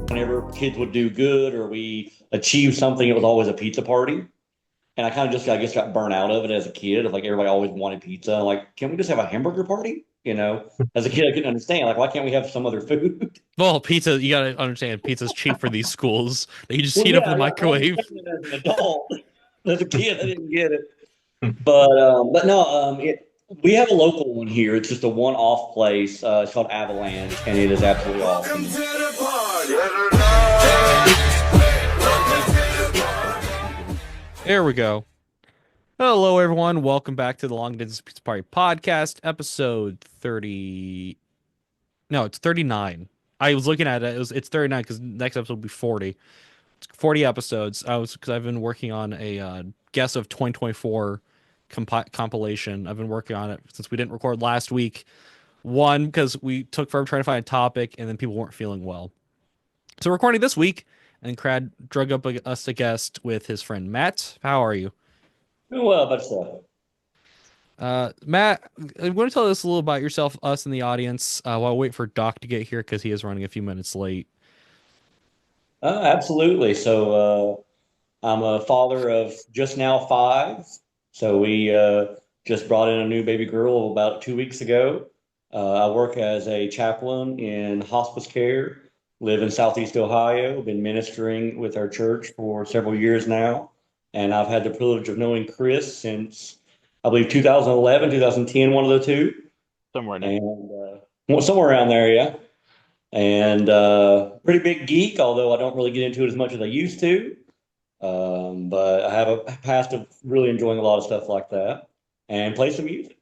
Whenever kids would do good or we achieved something, it was always a pizza party. And I kind of just, I guess, got burnt out of it as a kid. Of like everybody always wanted pizza. Like, can we just have a hamburger party? As a kid, I couldn't understand. Like, why can't we have some other food? Well, pizza, you gotta understand, pizza's cheap for these schools. They can just Well, heat up in yeah, the yeah. I microwave. understand it as an adult. As a kid, I didn't get it. But no, we have a local one here. It's just a one-off place. It's called Avalanche, and it is absolutely Welcome to awesome. the party. There we go. Hello, everyone. Welcome back to the Long Distance Pizza Party Podcast, episode 30. No, it's 39. I was looking at it. It's 39 because next episode will be 40. It's 40 episodes. Because I've been working on a guess of 2024 compilation. I've been working on it since we didn't record last week. One, because we took forever trying to find a topic, and then people weren't feeling well. So we're recording this week, and Crad drug up us a guest with his friend Matt. How are you? Well, but so. Matt, I'm going to tell us a little about yourself, us and the audience, while we wait for Doc to get here because he is running a few minutes late. Absolutely. So I'm a father of just now five. So we just brought in a new baby girl about 2 weeks ago. I work as a chaplain in hospice care, live in Southeast Ohio, been ministering with our church for several years now. And I've had the privilege of knowing Chris since, I believe, 2011, 2010, one of the two. Somewhere in there. And well, somewhere around there, yeah. And pretty big geek, although I don't really get into it as much as I used to. But I have a past of really enjoying a lot of stuff like that and play some music.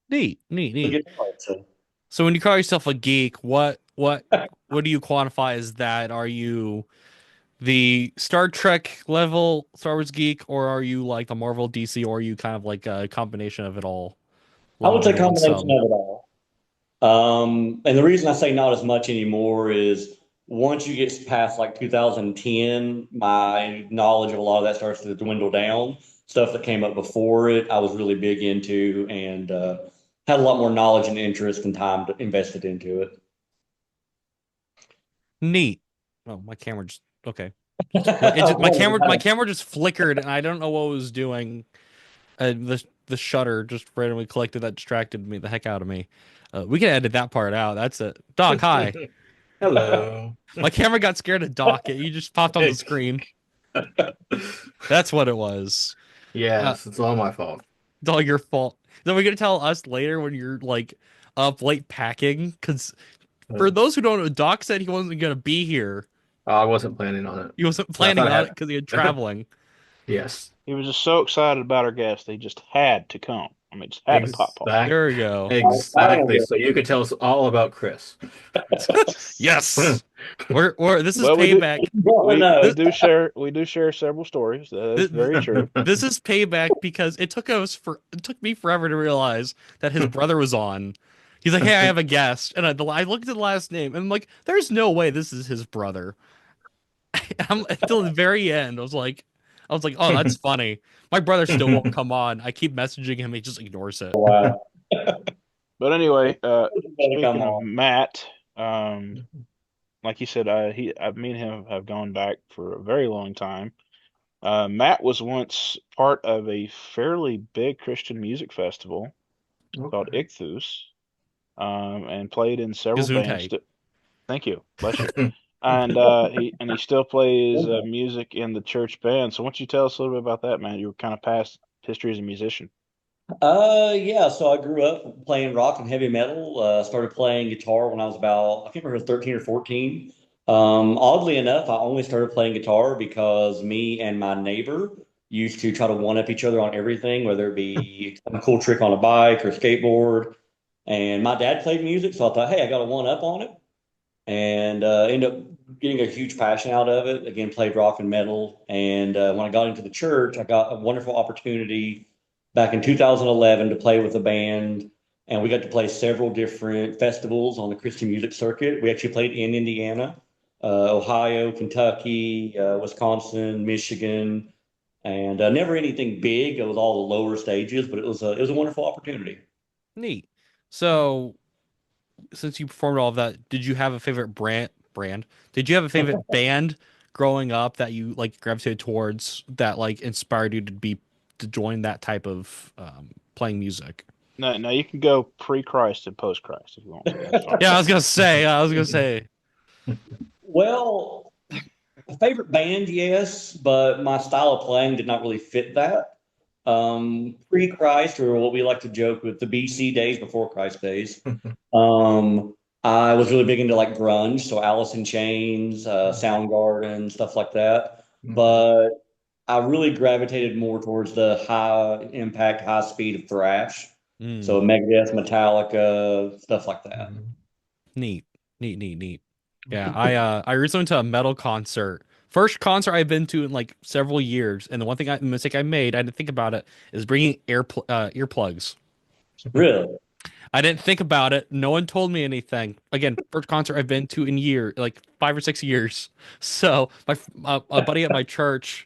Neat, neat, The neat. guitar, so. So when you call yourself a geek, what do you quantify as that? Are you the Star Trek level Star Wars geek, or are you like the Marvel DC, or are you kind of like a combination of it all? A I little would say bit of and combination some. of it all. And the reason I say not as much anymore is once you get past like 2010, my knowledge of a lot of that starts to dwindle down. Stuff that came up before it, I was really big into and had a lot more knowledge and interest and time invested into it. Neat. Oh, my camera just okay. My camera just flickered, and I don't know what it was doing. The shutter just randomly collected that distracted me the heck out of me. We can edit that part out. That's it. Doc, hi. Hello. My camera got scared of Doc. You just popped on the screen. That's what it was. Yes, it's all my fault. It's all your fault. Then we're gonna tell us later when you're like up late packing. Because for those who don't know, Doc said he wasn't gonna be here. I wasn't planning on it. He wasn't But I planning thought I on it had because he had traveling. Yes, He was just so excited about our guest, he just had to come. I mean, just had to pop off. There we go. exactly. So you could tell us all about Chris. Yes. We're this is Well, we do- payback. Well, no. We do share several stories. That's very true. This is payback because it took me forever to realize that his brother was on. He's like, "Hey, I have a guest," and I looked at the last name, and I'm like, "There's no way this is his brother." Until the very end, I was like, "Oh, that's funny." My brother still won't come on. I keep messaging him, he just ignores it. Wow. But anyway, speaking Come of on. Matt, like you said, me and him have gone back for a very long time. Matt was once part of a fairly big Christian music festival called Okay. Ichthus, and played in several bands. Gesundheit. Thank you, bless you. And he still plays music in the church band. So why don't you tell us a little bit about that, man? You were kind of past history as a musician. Yeah, so I grew up playing rock and heavy metal. Started playing guitar when I was about, I can't remember, 13 or 14. Oddly enough, I only started playing guitar because me and my neighbor used to try to one up each other on everything, whether it be a cool trick on a bike or skateboard. And my dad played music, so I thought, hey, I got a one up on it. And ended up getting a huge passion out of it. Again, played rock and metal. And when I got into the church, I got a wonderful opportunity back in 2011 to play with a band. And we got to play several different festivals on the Christian music circuit. We actually played in Indiana, Ohio, Kentucky, Wisconsin, Michigan, and never anything big. It was all the lower stages, but it was a wonderful opportunity. Neat. So since you performed all of that, did you have a favorite brand? Did you have a favorite band growing up that you like gravitated towards that like inspired you to join that type of playing music? No, you can go pre-Christ and post-Christ if you want to. That's fine. Yeah, I was gonna say. Well, favorite band, yes, but my style of playing did not really fit that. Pre-Christ, or what we like to joke with the BC days before Christ days. I was really big into like grunge, so Alice in Chains, Soundgarden, stuff like that. But I really gravitated more towards the high impact, high speed of thrash. So Mm, Megadeth, Metallica, stuff like that. neat, neat. Yeah, I recently went to a metal concert. First concert I've been to in like several years, and the one thing mistake I made, I didn't think about it, is bringing earplugs. Really? I didn't think about it. No one told me anything. Again, first concert I've been to in like 5 or 6 years. So a buddy at my church,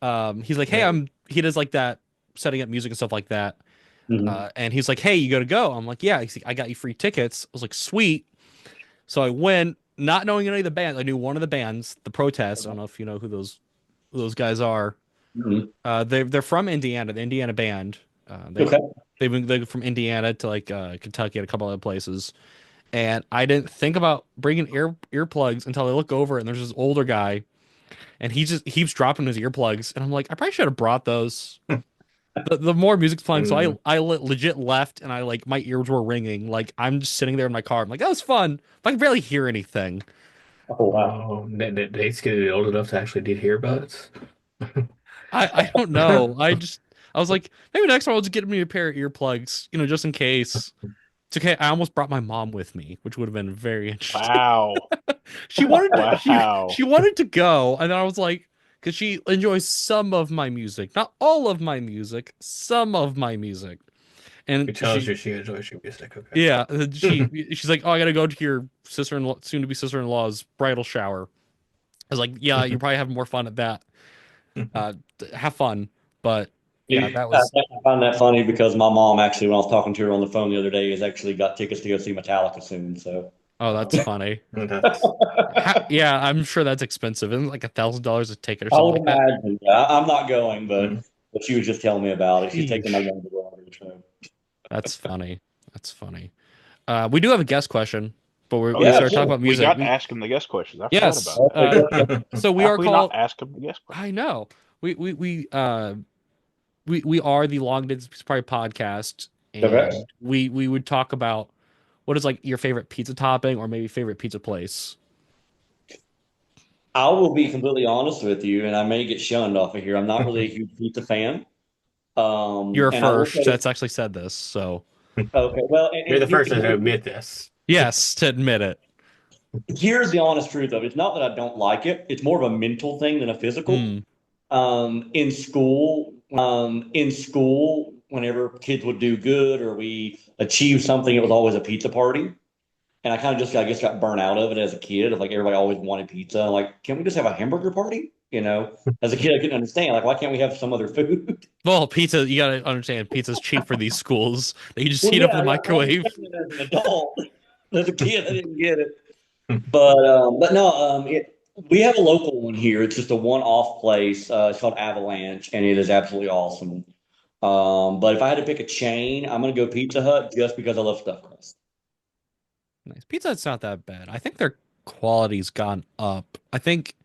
he's like, hey, he does like that, setting up music and stuff like that. Mhm. And he's like, hey, you got to go. I'm like, yeah. He's like, I got you free tickets. I was like, sweet. So I went, not knowing any of the bands. I knew one of the bands, The Protest. I don't know if you know who those guys are. Mhm. They're from Indiana, the Indiana band. Okay. They're from Indiana to like Kentucky and a couple other places. And I didn't think about bringing earplugs until I look over and there's this older guy, and he just keeps dropping his earplugs, and I'm like, I probably should have brought those. The more music's playing, so legit left, and I like my ears were ringing. Like I'm just sitting there in my car. I'm like, that was fun, but I can barely hear anything. Oh, wow. Oh, they get old enough to actually need earbuds. I don't know. I was like, maybe next time I'll just get me a pair of earplugs, just in case. It's okay. I almost brought my mom with me, which would have been very interesting. Wow. She wanted to Wow. she wanted to go, and then I was like, because she enjoys some of my music, not all of my music, some of my music. And It tells you she enjoys your music. Okay. yeah, she's like, oh, I gotta go to your sister-in-law, soon to be sister-in-law's bridal shower. I was like, yeah, you probably have more fun at that. Uh, have fun, but yeah, that I was. find that funny because my mom actually, when I was talking to her on the phone the other day, has actually got tickets to go see Metallica soon. So, Oh, that's funny. That's Yeah, I'm sure that's expensive. Isn't it like $1,000 a ticket or I something would like that? imagine. Yeah, I'm not going, mm, but she was just telling me about it. She's taking my Sheesh. younger brother. So. That's funny. That's funny. We do have a guest question, but we Yeah, started talking sure. about We music. got to ask him the guest questions. I forgot Yes. about it. So we How are can we not called. ask him the guest question? I know. We are the Long Distance Pizza Party podcast, Okay. and we would talk about what is like your favorite pizza topping or maybe favorite pizza place. I will be completely honest with you, and I may get shunned off of here. I'm not really a huge pizza fan. You're And I will first say, that's actually said this, so okay, well, you're the first to here's, admit this. yes, to admit it. here's the honest truth of it. It's not that I don't like it. It's more of a mental thing than a physical. Hmm. In school, whenever kids would do good or we achieved something, it was always a pizza party. And I kind of just, I guess, got burnt out of it as a kid. Of like everybody always wanted pizza. I'm like, can we just have a hamburger party? As a kid, I couldn't understand. Like, why can't we have some other food? Well, pizza, you gotta understand, pizza's cheap for these schools. They just Well, heat up in yeah, the yeah, I microwave. understand it as an adult. As a kid, I didn't get it. But no, we have a local one here. It's just a one-off place. It's called Avalanche, and it is absolutely awesome. But if I had to pick a chain, I'm gonna go Pizza Hut just because I love stuffed crust. Nice. Pizza Hut's not that bad. I think their quality's gone up. I think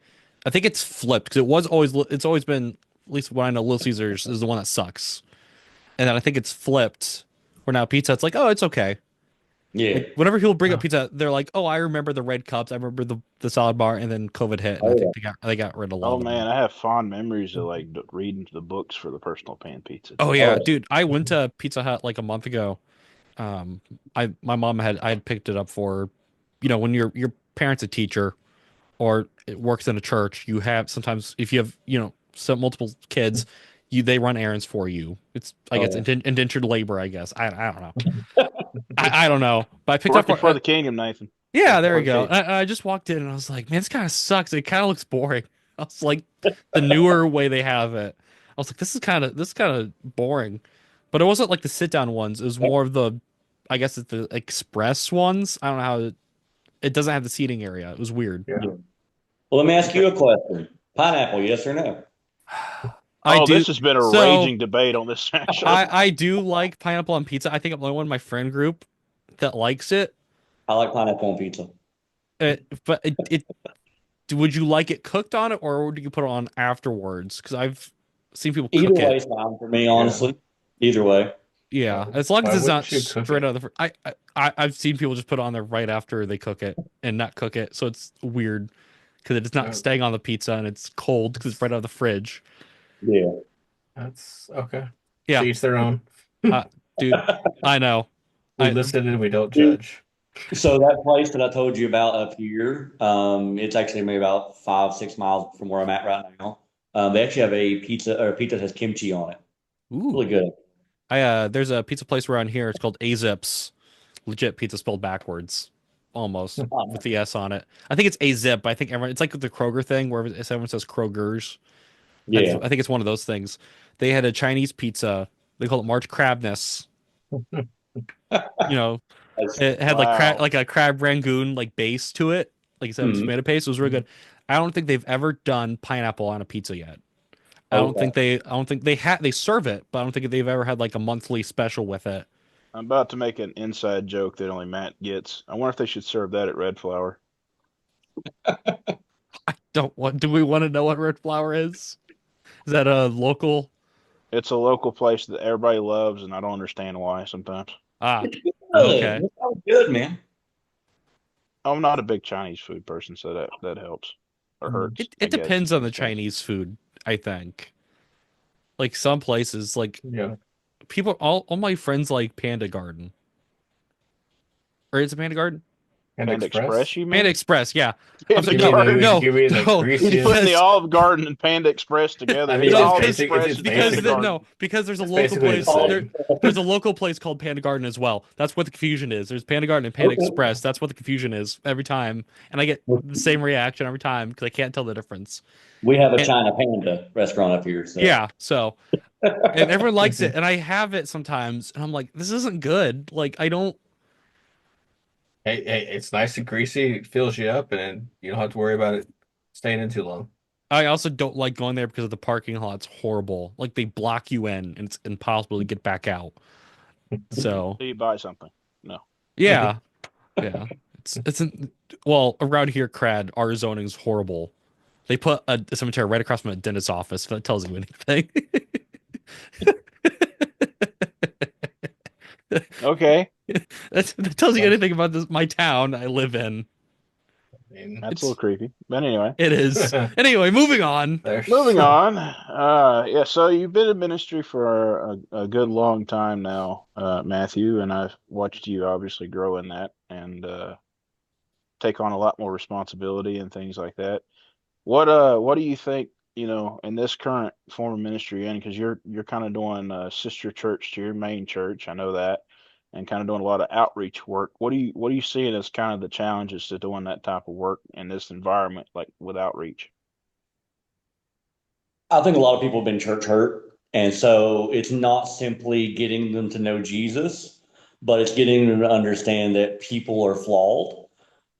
it's flipped because it's always been, at least what I know, Little Caesars is the one that sucks. And then I think it's flipped where now Pizza Hut's like, oh, it's okay. Yeah. Like whenever people bring up pizza, Hut, they're like, oh, I remember the red cups, I remember the salad bar, and then COVID hit, and I Oh think yeah. they got rid of a lot Oh of them. man, I have fond memories of like reading the books for the personal pan pizza. Oh Oh yeah, yeah. dude, I went to Pizza Hut like a month ago. My mom I had picked it up for, when your parent's a teacher or it works in a church, you have sometimes if you have some multiple kids, they run errands for you. It's I guess Oh indentured labor. I guess I don't know. I don't know. But I picked up Working for the kingdom, Nathan. yeah, Working there for we the go. king. I just walked in and I was like, man, this kind of sucks. It kind of looks boring. I was like, the newer way they have it. I was like, this is kind of boring. But it wasn't like the sit down ones. It was yeah. more of the I guess it's the express ones. I don't know how it doesn't have the seating area. It was weird. Yeah. Yeah. Well, let me ask Okay. you a question. Pineapple, yes or no? I Oh, do. this has been a So raging debate on this show. I do like pineapple on pizza. I think I'm the only one in my friend group that likes it. I like pineapple on pizza. But it would you like it cooked on it or would you put it on afterwards? Because I've seen people Either cook way it. is fine for me, Yeah. honestly. Either way. Yeah, as long as Why it's not wouldn't you cook straight it? out of the. I've seen people just put it on there right after they cook it and not cook it, so it's weird because it's not Uh, staying on the pizza and it's cold because it's right out of the fridge. Yeah. That's okay. To Yeah, each their own. uh, dude, I know. We I listen and we don't judge. So that place that I told you about up here, it's actually maybe about 5, 6 miles from where I'm at right now. They actually have a pizza or a pizza that has kimchi on it. Ooh, Really good. there's a pizza place around here. It's called Azip's. Legit pizza spelled backwards, almost with the S on it. I think it's Azip. I think everyone. It's like the Kroger thing where everyone says Kroger's. Yeah. I think it's one of those things. They had a Chinese pizza. They call it March Crabness. You know, That's, it had like Wow. a crab rangoon like base to it, like instead of mhm. tomato paste. It was really good. I don't think they've ever done pineapple on a pizza yet. Okay. I don't think they serve it, but I don't think they've ever had like a monthly special with it. I'm about to make an inside joke that only Matt gets. I wonder if they should serve that at Red Flower. Don't want. Do we want to know what red flour is? Is that a local? It's a local place that everybody loves, and I don't understand why sometimes. Ah, Good. okay. That sounds good, man. I'm not a big Chinese food person, so that helps or hurts, I It guess, depends in on the this case. Chinese food, I think. Like some places, like Yeah. people, all my friends like Panda Garden, or is it Panda Garden? And Panda Express, Express? you Panda mean? Express, yeah. I'm Panda You saying mean no, Garden. the, no, you mean the no, He's putting the greasiest? Olive Garden and Panda Express together. I It's mean, no, it's Olive because basic. Express It's and Panda basically Garden. no, because there's a it's local basically the place same. there's a local place called Panda Garden as well. That's what the confusion is. There's Panda Garden and Panda Okay. Express. That's what the confusion is every time, and I get the same reaction every time because I can't tell the difference. We have a And China Panda restaurant up here, so yeah, so and everyone likes it, and I have it sometimes, and I'm like, this isn't good. Like I don't. Hey, it's nice and greasy. It fills you up, and then you don't have to worry about it staying in too long. I also don't like going there because of the parking lot's horrible. Like they block you in, and it's impossible to get back out. So So you buy something. No. yeah, yeah. Well, around here, Crad, our zoning is horrible. They put a cemetery right across from a dentist's office. If that tells you anything. Okay. That tells you anything about my town I live in. I mean, That's a little It's creepy. But anyway. it is. Anyway, moving on. there's Moving on. Yeah, so you've been in ministry for a good long time now, Matthew, and I've watched you obviously grow in that and take on a lot more responsibility and things like that. What do you think, in this current form of ministry you're in, because you're kind of doing sister church to your main church, I know that, and kind of doing a lot of outreach work. What do you see as kind of the challenges to doing that type of work in this environment, like with outreach? I think a lot of people have been church hurt. And so it's not simply getting them to know Jesus, but it's getting them to understand that people are flawed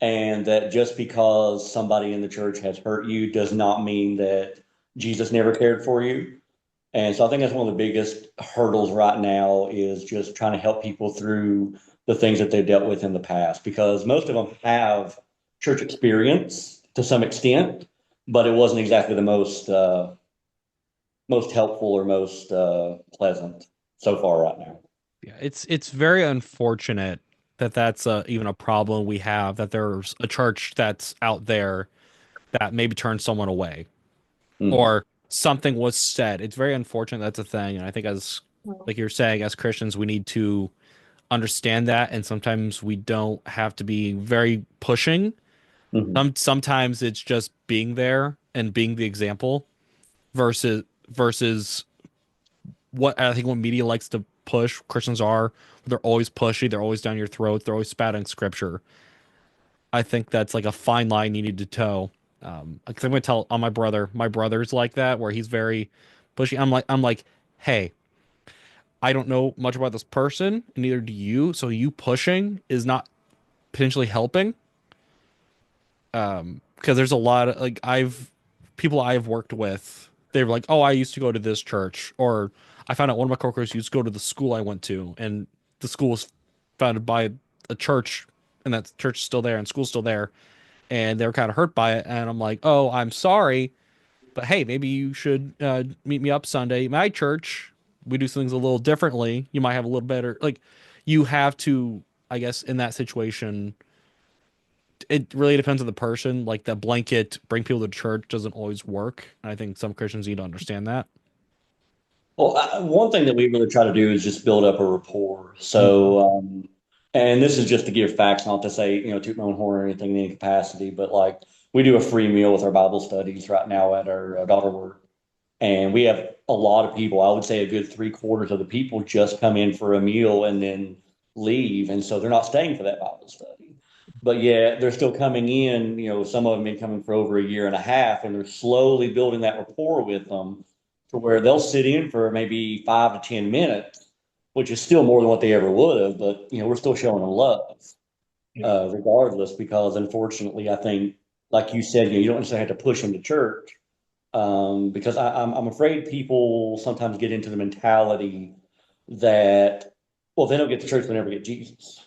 and that just because somebody in the church has hurt you does not mean that Jesus never cared for you. And so I think that's one of the biggest hurdles right now is just trying to help people through the things that they've dealt with in the past because most of them have church experience to some extent, but it wasn't exactly the most helpful or most pleasant so far right now. Yeah, it's very unfortunate that that's even a problem we have. That there's a church that's out there that maybe turns someone away Mhm. or something was said. It's very unfortunate that's a thing, and I think as like you're saying, as Christians, we need to understand that, and sometimes we don't have to be very pushing. Mhm. Sometimes it's just being there and being the example versus what I think what media likes to push Christians are. They're always pushy. They're always down your throat. They're always spouting scripture. I think that's like a fine line you need to toe. Because I'm gonna tell on my brother's like that, where he's very pushy. I'm like, hey, I don't know much about this person, and neither do you. So you pushing is not potentially helping. Because there's a lot of like people I've worked with, they're like, oh, I used to go to this church, or I found out one of my coworkers used to go to the school I went to, and the school was founded by a church, and that church is still there, and school's still there, and they were kind of hurt by it, and I'm like, oh, I'm sorry, but hey, maybe you should meet me up Sunday at my church. We do things a little differently. You might have a little better like, you have to, I guess, in that situation it really depends on the person. Like the blanket bring people to church doesn't always work. And I think some Christians need to understand that. Well, one thing that we really try to do is just build up a rapport. So, and this is just to give facts, not to say, toot my own horn or anything in any capacity, but like we do a free meal with our Bible studies right now at our daughter work. And we have a lot of people. I would say a good three-quarters of the people just come in for a meal and then leave. And so they're not staying for that Bible study. But yeah, they're still coming in. Some of them been coming for over a year and a half, and they're slowly building that rapport with them to where they'll sit in for maybe 5 to 10 minutes, which is still more than what they ever would have. But we're still showing them love, regardless, because unfortunately, I think, like you said, you don't necessarily have to push them to church, because I'm afraid people sometimes get into the mentality that, well, if they don't get to church, they never get Jesus.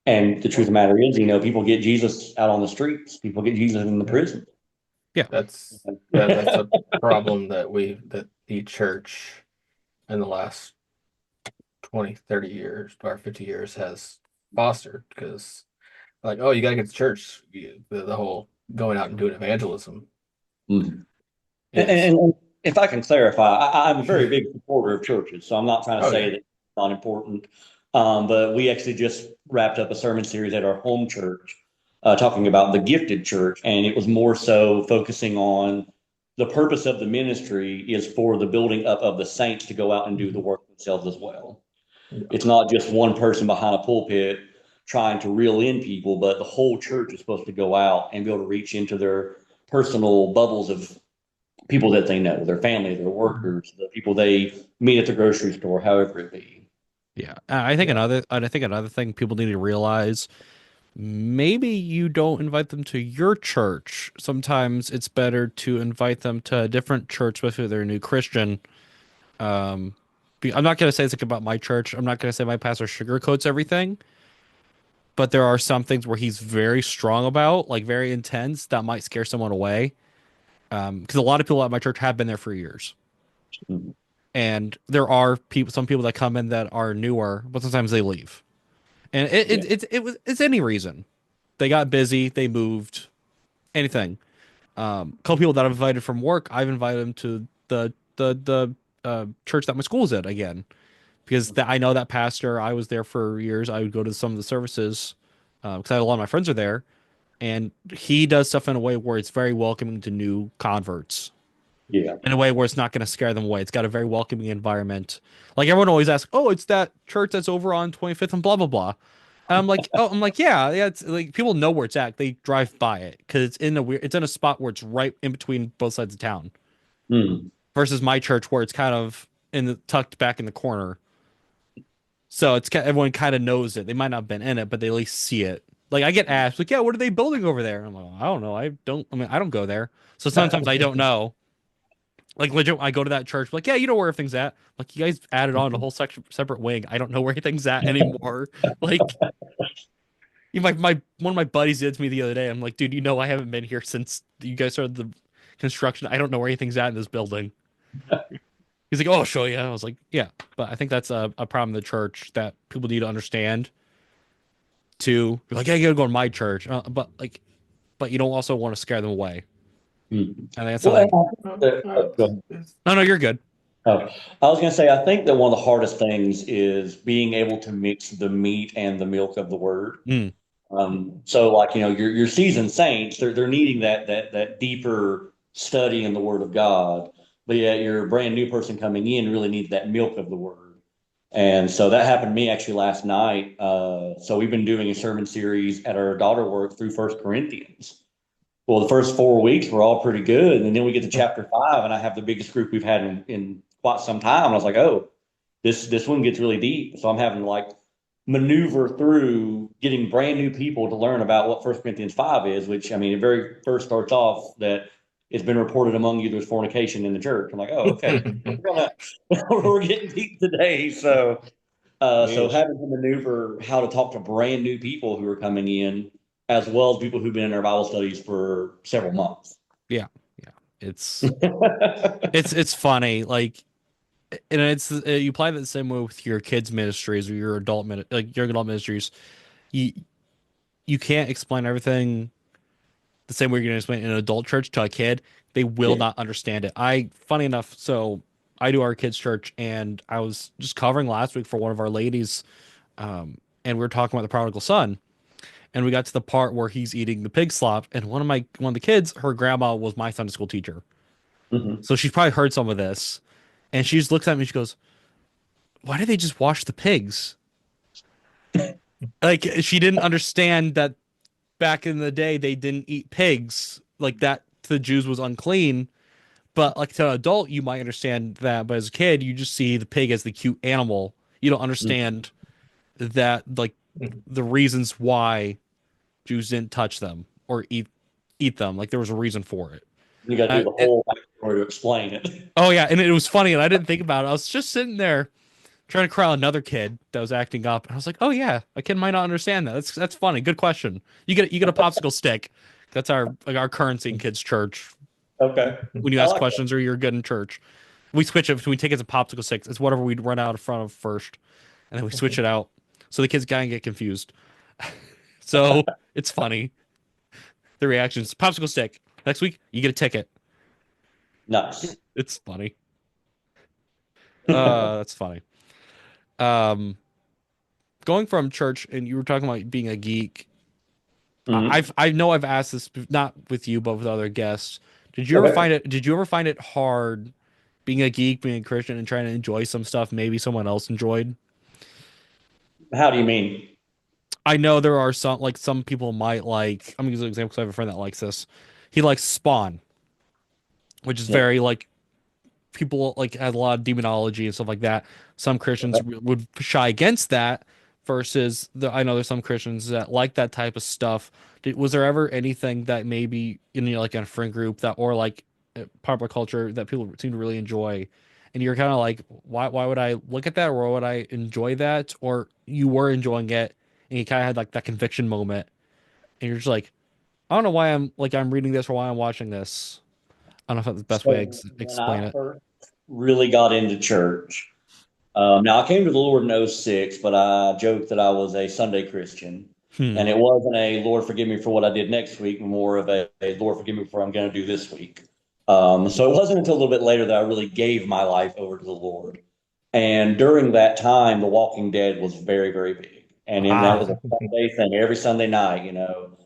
And the truth of the matter is, people get Jesus out on the streets. People get Jesus in the prison. Yeah. That's a problem that the church in the last 20, 30 years or 50 years has fostered, because like, oh, you got to get to church. The whole going out and doing evangelism Mhm. And, is, and if I can clarify, I'm a very big supporter of churches, so I'm not trying to oh say yeah, that it's not important. But we actually just wrapped up a sermon series at our home church, talking about the gifted church, and it was more so focusing on the purpose of the ministry is for the building up of the saints to go out and do the work themselves as well. It's not just one person behind a pulpit trying to reel in people, but the whole church is supposed to go out and be able to reach into their personal bubbles of people that they know, their family, their workers, the people they meet at the grocery store, however it be. Yeah. I think another thing people need to realize, maybe you don't invite them to your church. Sometimes it's better to invite them to a different church, especially if they're a new Christian. Um, I'm not gonna say it's like about my church. I'm not gonna say my pastor sugarcoats everything, but there are some things where he's very strong about, like very intense, that might scare someone away. Because a lot of people at my church have been there for years, Mhm. and there are some people that come in that are newer, but sometimes they leave, and Yeah. it's any reason. They got busy, they moved, anything. A couple people that I've invited from work, I've invited them to the church that my school's at again, because I know that pastor. I was there for years. I would go to some of the services because I had a lot of my friends are there, and he does stuff in a way where it's very welcoming to new converts, Yeah. in a way where it's not going to scare them away. It's got a very welcoming environment. Like everyone always asks, "Oh, it's that church that's over on 25th and blah blah blah." And I'm like, "Oh, I'm like, yeah, yeah." It's like people know where it's at. They drive by it because it's in a spot where it's right in between both sides of town. Mm. Versus my church where it's kind of tucked back in the corner. So everyone kind of knows it. They might not have been in it, but they at least see it. Like I get asked, like, "Yeah, what are they building over there?" I'm like, "I don't know. I don't go there." So sometimes I don't know. Like legit, I go to that church, like, yeah, you know where everything's at. Like you guys added on a whole section, separate wing. I don't know where anything's at anymore. Like one of my buddies did to me the other day. I'm like, dude, I haven't been here since you guys started the construction. I don't know where anything's at in this building. He's like, oh, I'll show you. I was like, yeah, but I think that's a problem in the church that people need to understand. Too, like, yeah, you gotta go to my church, but you don't also want to scare them away. Mm. And that's Well, something. go ahead. No, no, you're good. Oh, I was going to say, I think that one of the hardest things is being able to mix the meat and the milk of the word. Mm, So like, your seasoned saints, they're needing that deeper study in the Word of God. But yet your brand new person coming in really needs that milk of the Word. And so that happened to me actually last night. So we've been doing a sermon series at our daughter work through First Corinthians. Well, the first 4 weeks were all pretty good, and then we get to chapter 5, and I have the biggest group we've had in quite some time. And I was like, oh. this one gets really deep. So I'm having to like maneuver through getting brand new people to learn about what First Corinthians 5 is, which I mean, it very first starts off that it's been reported among you there's fornication in the church. I'm like, oh, okay. We're gonna we're getting deep today. So Yes. having to maneuver how to talk to brand new people who are coming in, as well as people who've been in our Bible studies for several months. Yeah, yeah. It's funny, like, and it's you apply that the same way with your kids ministries or your like young adult ministries. You you can't explain everything the same way you're going to explain in an adult church to a kid. They will Yeah. not understand it. Funny enough, so I do our kids' church, and I was just covering last week for one of our ladies, and we were talking about the prodigal son, and we got to the part where he's eating the pig slop, and one of the kids, her grandma was my Sunday school teacher, Mhm. so she's probably heard some of this, and she just looks at me, and she goes, "Why do they just wash the pigs?" Like she didn't understand that back in the day they didn't eat pigs like that. To the Jews was unclean. But like to an adult, you might understand that, but as a kid, you just see the pig as the cute animal. You don't understand that like the reasons why Jews didn't touch them or eat them. Like there was a reason for it. You got to do the It whole backstory to explain it. oh yeah, and it was funny, and I didn't think about it. I was just sitting there trying to corral another kid that was acting up, and I was like, oh yeah, a kid might not understand that. That's funny. Good question. You get a popsicle stick. That's our currency in kids' church. Okay. When you I ask like that. questions or you're good in church. We switch it between tickets and popsicle sticks. It's whatever we run out in front of first, and then we switch it out so the kids kind of get confused. So it's funny the reactions. Popsicle stick. Next week you get a ticket. Nice. It's funny. That's funny. Um, Going from church, and you were talking about being a geek. Mhm. I know I've asked this not with you but with other guests. Did you ever Okay. find it? Did you ever find it hard being a geek, being a Christian, and trying to enjoy some stuff maybe someone else enjoyed? How do you mean? I know there are some people might like. I'm gonna use an example because I have a friend that likes this. He likes Spawn, which is Yeah. very like people like has a lot of demonology and stuff like that. Some Christians Okay. would shy against that. Versus I know there's some Christians that like that type of stuff. Was there ever anything that maybe in like in a friend group that or like popular culture that people seem to really enjoy, and you're kind of like, why would I look at that or why would I enjoy that? Or you were enjoying it and you kind of had like that conviction moment, and you're just like, I don't know why I'm reading this or why I'm watching this. I don't know if that's the best way to So when explain I it. first really got into church, now I came to the Lord in '06, but I joked that I was a Sunday Christian. Hmm. And it wasn't a Lord forgive me for what I did next week, more of a Lord forgive me for what I'm going to do this week. So it wasn't until a little bit later that I really gave my life over to the Lord. And during that time, The Walking Dead was very, very big. And then that was Ah. a Sunday thing every Sunday night, you know.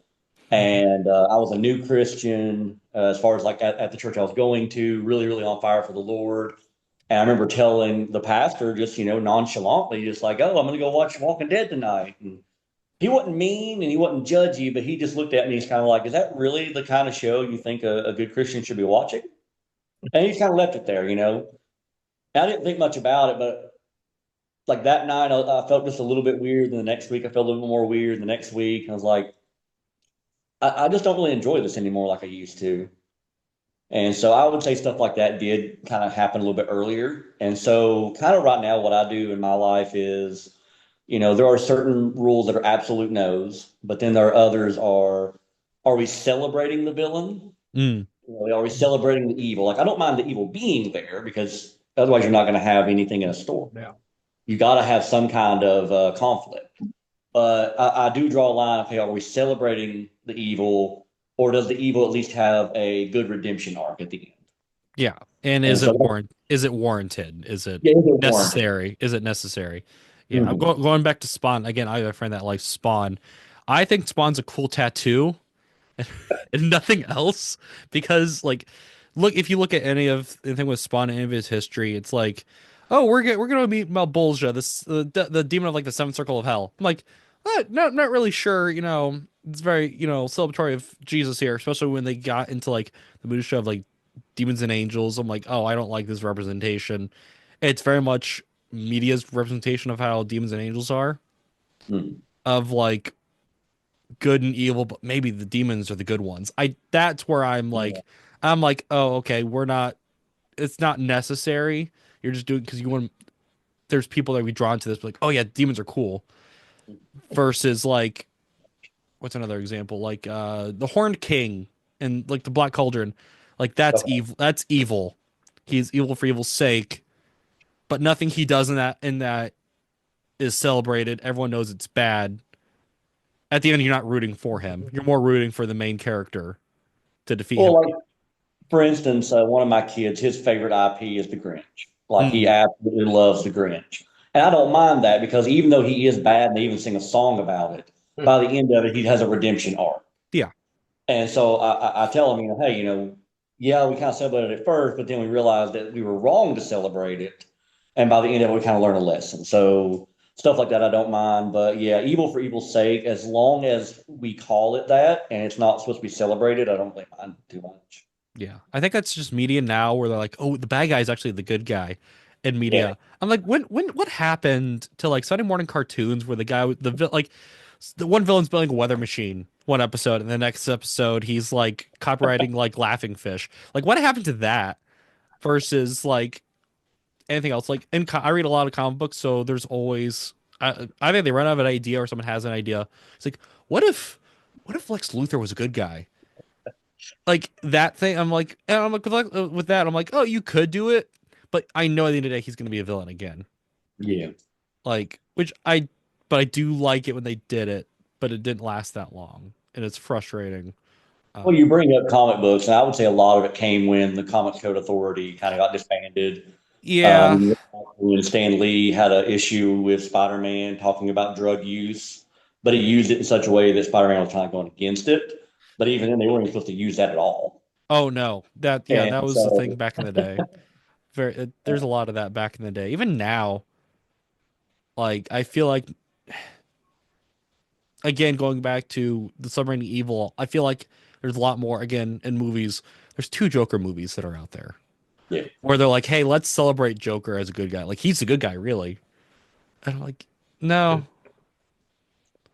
And I was a new Christian as far as like at the church I was going to, really, really on fire for the Lord. And I remember telling the pastor just, you know, nonchalantly, just like, oh, I'm going to go watch Walking Dead tonight. And he wasn't mean and he wasn't judgy, but he just looked at me. He's kind of like, is that really the kind of show you think a good Christian should be watching? And he kind of left it there, you know. I didn't think much about it, but like that night, I felt just a little bit weird. And the next week, I felt a little bit more weird. The next week, I was like, I just don't really enjoy this anymore like I used to. And so I would say stuff like that did kind of happen a little bit earlier. And so, kind of right now, what I do in my life is, you know, there are certain rules that are absolute no's, but then there are others are we celebrating the villain? Mm. You know, are we celebrating the evil? Like, I don't mind the evil being there because otherwise you're not going to have anything in a story. Yeah. You got to have some kind of conflict. But I do draw a line of, hey, are we celebrating the evil, or does the evil at least have a good redemption arc at the end? Yeah. And And so, is it warranted? Is it yeah, is it warranted? necessary? Is it necessary? Yeah. I'm Mhm. going back to Spawn again. I have a friend that likes Spawn. I think Spawn's a cool tattoo and nothing else because like look if you look at anything with Spawn any of his history, it's like, oh, we're gonna meet Malbolgia, this the demon of like the seventh circle of hell. I'm like, not really sure. You know, it's very celebratory of Jesus here, especially when they got into like the minutia of like demons and angels. I'm like, oh, I don't like this representation. It's very much media's representation of how demons and angels are, Hmm. of like good and evil, but maybe the demons are the good ones. That's where Yeah. I'm like, oh, okay, we're not. It's not necessary. You're just doing because you want. There's people that we drawn to this, like, oh yeah, demons are cool. Versus like, what's another example? Like the Horned King and like the Black Cauldron, like that's Okay. evil. That's evil. He's evil for evil's sake, but nothing he does in that is celebrated. Everyone knows it's bad. At the end, you're not rooting for him. You're more rooting for the main character to defeat him. Well, like for instance, one of my kids, his favorite IP is the Grinch. Like he Mm, absolutely loves the Grinch, and I don't mind that because even though he is bad, and they even sing a song about it, by the end of it, he has a redemption arc. yeah. And so I tell him, hey, yeah, we kind of celebrated it first, but then we realized that we were wrong to celebrate it. And by the end of it, we kind of learned a lesson. So stuff like that, I don't mind. But yeah, evil for evil's sake, as long as we call it that and it's not supposed to be celebrated, I don't really mind too much. Yeah, I think that's just media now, where they're like, "Oh, the bad guy is actually the good guy," in Yeah. media. I'm like, what happened to like Sunday morning cartoons where the guy, like, the one villain's building a weather machine one episode, and the next episode he's like copywriting like laughing fish. Like, what happened to that versus like anything else? Like, I read a lot of comic books, so there's always either they run out of an idea or someone has an idea. It's like, what if, what if Lex Luthor was a good guy? Like that thing. I'm like, and I'm like with that, I'm like, oh, you could do it, but I know at the end of the day he's gonna be a villain again. Yeah. Like, but I do like it when they did it, but it didn't last that long, and it's frustrating. Well, you Um, bring up comic books, and I would say a lot of it came when the Comics Code Authority kind of got disbanded. yeah. When Stan Lee had an issue with Spider-Man talking about drug use, but he used it in such a way that Spider-Man was kind of going against it. But even then, they weren't even supposed to use that at all. Oh no, that And was the thing so, back in the day. There's a lot of that back in the day. Even now, like I feel like again going back to the Submarine Evil, I feel like there's a lot more again in movies. There's two Joker movies that are out there yeah. where they're like, "Hey, let's celebrate Joker as a good guy. Like he's a good guy, really." And I'm like, "No."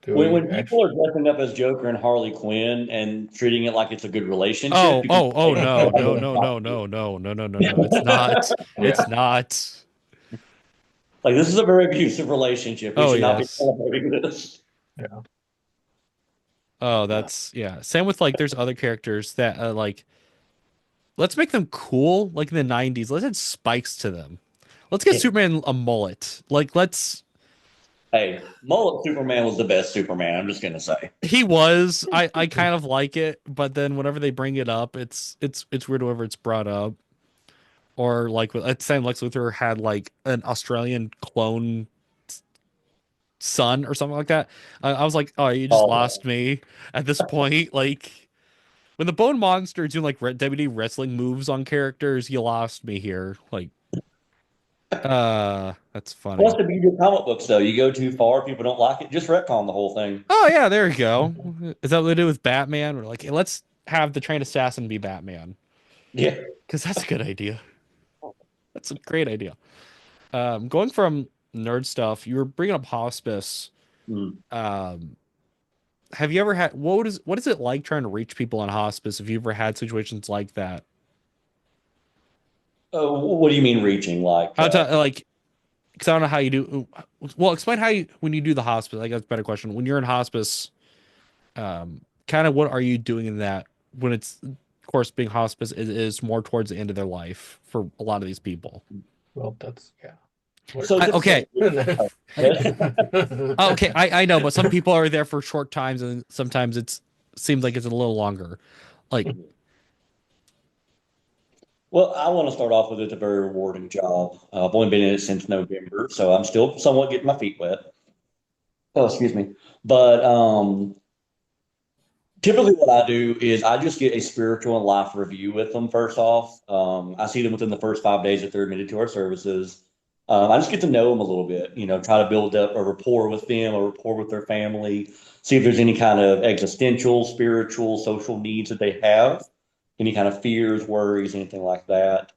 Do When we people actually? are dressing up as Joker and Harley Quinn and treating it like it's a good relationship, Oh, you can oh, oh say, no, no, no, no, no, no, no, no, no, no. It's not. It's Yeah. not. like this is a very abusive relationship. We Oh should not be yes. celebrating this. Yeah. Oh, that's yeah. Same with like there's other characters that like let's make them cool like in the 90s. Let's add spikes to them. Let's get Superman a mullet. Like let's Hey, Mullet Superman was the best Superman. I'm just gonna say. he was I kind of like it, but then whenever they bring it up, it's weird whenever it's brought up. Or like at the same Lex Luthor had like an Australian clone son or something like that. I was like, oh, you just Oh, lost me at this point. Like when the Bone Monster is doing like WWE wrestling moves on characters, you lost me here. Like, that's well, that's funny. the beauty of comic books, though. You go too far, people don't like it. Just retcon the whole thing. Oh yeah, there you go. Is that what they do with Batman? We're like, hey, let's have the trained assassin be Batman Yeah. because that's a good idea. That's a great idea. Going from nerd stuff, you were bringing up hospice. Mm. Um, have you ever had what is it like trying to reach people on hospice? Have you ever had situations like that? What do you mean reaching? Like, Like because I don't know how you do. Well, explain how you when you do the hospice. I guess that's a better question. When you're in hospice, kind of what are you doing in that when it's, of course, being hospice is more towards the end of their life for a lot of these people. Well, that's yeah. so Okay, typically, okay, I know, but some people are there for short times, and sometimes it's seems like it's a little longer. Like, well, I want to start off with it's a very rewarding job. I've only been in it since November, so I'm still somewhat getting my feet wet. Oh, excuse me. But typically, what I do is I just get a spiritual and life review with them first off. I see them within the first 5 days that they're admitted to our services. I just get to know them a little bit, try to build up a rapport with them, a rapport with their family, see if there's any kind of existential, spiritual, social needs that they have, any kind of fears, worries, anything like that.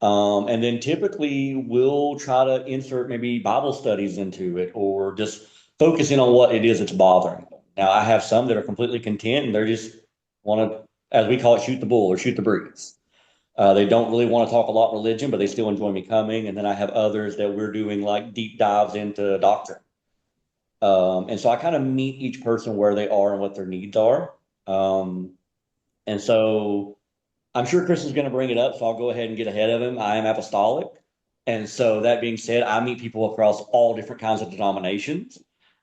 And then typically we'll try to insert maybe Bible studies into it or just focus in on what it is that's bothering them. Now, I have some that are completely content and they're just want to, as we call it, shoot the bull or shoot the breeze. They don't really want to talk a lot religion, but they still enjoy me coming. And then I have others that we're doing like deep dives into doctrine. And so I kind of meet each person where they are and what their needs are. And so I'm sure Chris is going to bring it up, so I'll go ahead and get ahead of him. I am apostolic. And so that being said, I meet people across all different kinds of denominations.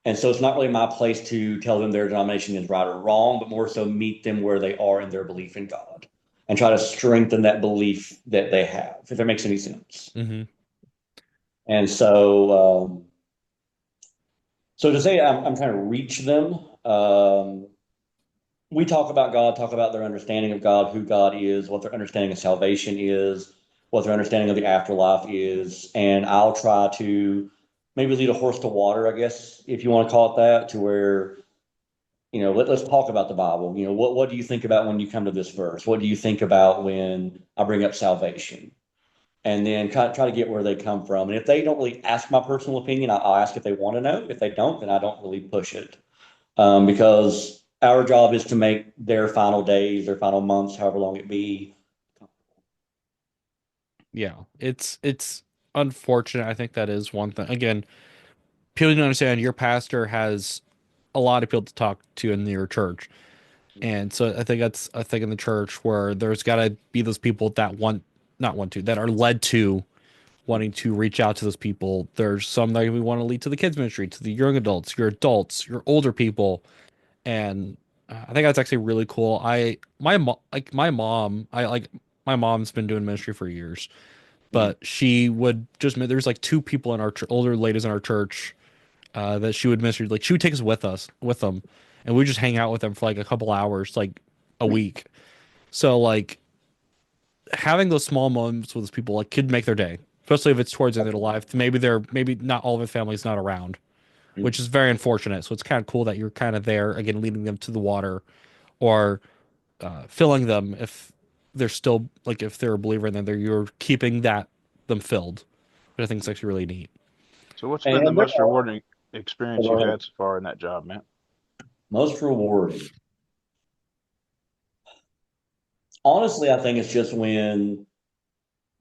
And so it's not really my place to tell them their denomination is right or wrong, but more so meet them where they are in their belief in God and try to strengthen that belief that they have, if that makes any sense. Mm-hmm. And so to say I'm trying to reach them, we talk about God, talk about their understanding of God, who God is, what their understanding of salvation is, what their understanding of the afterlife is, and I'll try to maybe lead a horse to water, I guess, if you want to call it that, to where, let's talk about the Bible. What do you think about when you come to this verse? What do you think about when I bring up salvation? And then try to get where they come from. And if they don't really ask my personal opinion, I'll ask if they want to know. If they don't, then I don't really push it. Because our job is to make their final days, their final months, however long it be. Yeah, it's unfortunate. I think that is one thing. Again, people don't understand your pastor has a lot of people to talk to in your church. And so I think that's a thing in the church where there's got to be those people that that are led to wanting to reach out to those people. There's some that we want to lead to the kids ministry, to the young adults, your adults, your older people. And I think that's actually really cool. My mom's been doing ministry for years, but she would just, there's like two people in our older ladies in our church that she would minister. Like she would take us with them, and we just hang out with them for like a couple hours, like a week. So like having those small moments with those people like could make their day, especially if it's towards the end of their life. Maybe not all of their family's not around, which is very unfortunate. So it's kind of cool that you're kind of there again, leading them to the water or filling them if they're still like if they're a believer and then you're keeping them filled, which I think is actually really neat. So what's been the And there most rewarding experience you've are had so far in that job, man? most rewarding. Honestly, I think it's just when